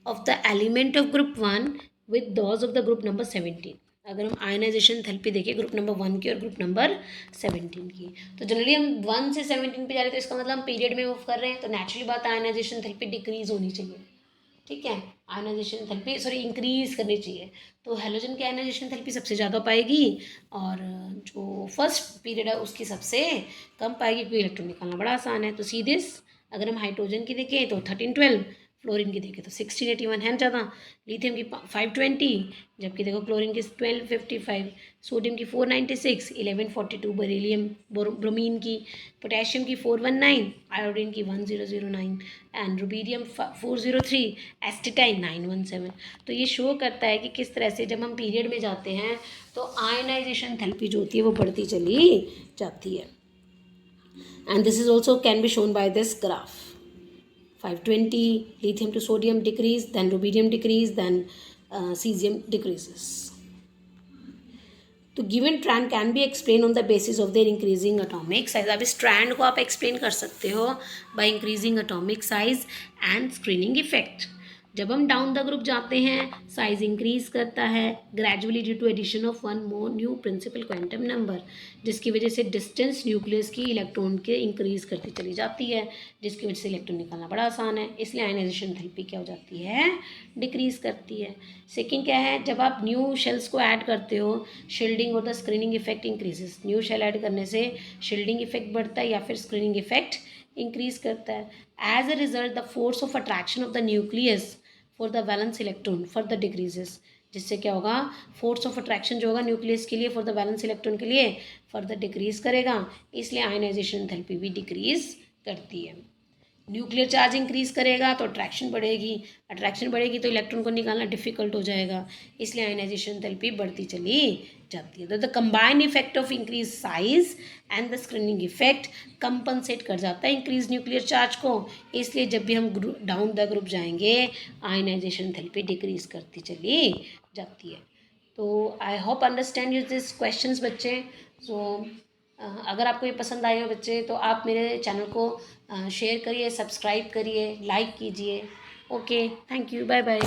Speaker 1: of the element of group 1 with those of the group number 17। अगर हम आयनाइजेशन थेरेपी देखें ग्रुप नंबर 1 की और ग्रुप नंबर 17 की, तो जनरली हम 1 से 17 पे जा रहे हैं, तो इसका मतलब हम पीरियड में मूव कर रहे हैं, तो नेचुरली बात है आयनाइजेशन थेरेपी डिक्रीज होनी चाहिए। ठीक है, आयनाइजेशन थेरेपी सॉरी इंक्रीज करनी चाहिए। तो हेलोजन की आयनाइजेशन थेरेपी सबसे ज़्यादा पाएगी और जो फर्स्ट पीरियड है उसकी सबसे कम पाएगी, क्योंकि इलेक्ट्रॉन निकालना बड़ा आसान है। तो सी दिस, अगर हम हाइड्रोजन की देखें तो 1312, फ्लोरीन की देखें तो 1681 है ज़्यादा, लिथियम की 520, जबकि देखो क्लोरीन की 1255, सोडियम की 496, 1142, बेरिलियम ब्रोमीन की, पोटेशियम की 419, आयोडीन की 1009 एंड रुबीडियम 403, एस्टिटाइन 917। तो ये शो करता है कि किस तरह से जब हम पीरियड में जाते हैं तो आयनाइजेशन थेरेपी जो होती है वो बढ़ती चली जाती है। And this is also can be shown by this graph. 520 lithium to sodium decrease, then rubidium decrease, then cesium decreases. तो given trend can be explain on the basis of their increasing atomic size. अब इस ट्रेंड को आप एक्सप्लेन कर सकते हो by increasing atomic size and screening effect. जब हम डाउन द ग्रुप जाते हैं साइज इंक्रीज करता है gradually due to addition of one more new principal quantum number, जिसकी वजह से डिस्टेंस न्यूक्लियस की इलेक्ट्रॉन के इंक्रीज करती चली जाती है, जिसकी वजह से इलेक्ट्रॉन निकालना बड़ा आसान है। इसलिए आयनाइजेशन थेरेपी क्या हो जाती है, डिक्रीज करती है। सेकेंड क्या है, जब आप न्यू शेल्स को ऐड करते हो शील्डिंग और the screening effect increases. New shell add करने से शील्डिंग इफेक्ट बढ़ता है या फिर स्क्रीनिंग इफेक्ट इंक्रीज करता है। As a result the force of attraction of the nucleus for the valence electron further decreases. जिससे क्या होगा, फोर्स ऑफ अट्रैक्शन जो होगा न्यूक्लियस के लिए फॉर द वैलेंस इलेक्ट्रॉन के लिए फर्दर डिक्रीज करेगा। इसलिए आयनाइजेशन थेरेपी भी डिक्रीज करती है। न्यूक्लियर चार्ज इंक्रीज करेगा तो अट्रैक्शन बढ़ेगी, अट्रैक्शन बढ़ेगी तो इलेक्ट्रॉन को निकालना डिफिकल्ट हो जाएगा, इसलिए आयनाइजेशन थेरेपी बढ़ती चली जाती है। तो the combined effect of increase size and the screening effect compensate कर जाता है इंक्रीज न्यूक्लियर चार्ज को, इसलिए जब भी हम डाउन द ग्रुप जाएंगे आयनाइजेशन थेरेपी डिक्रीज करती चली जाती है। तो I hope understand you this questions बच्चे। सो अगर आपको ये पसंद आए हो बच्चे तो आप मेरे चैनल को शेयर करिए, सब्सक्राइब करिए, लाइक कीजिए। Okay, thank you, bye bye.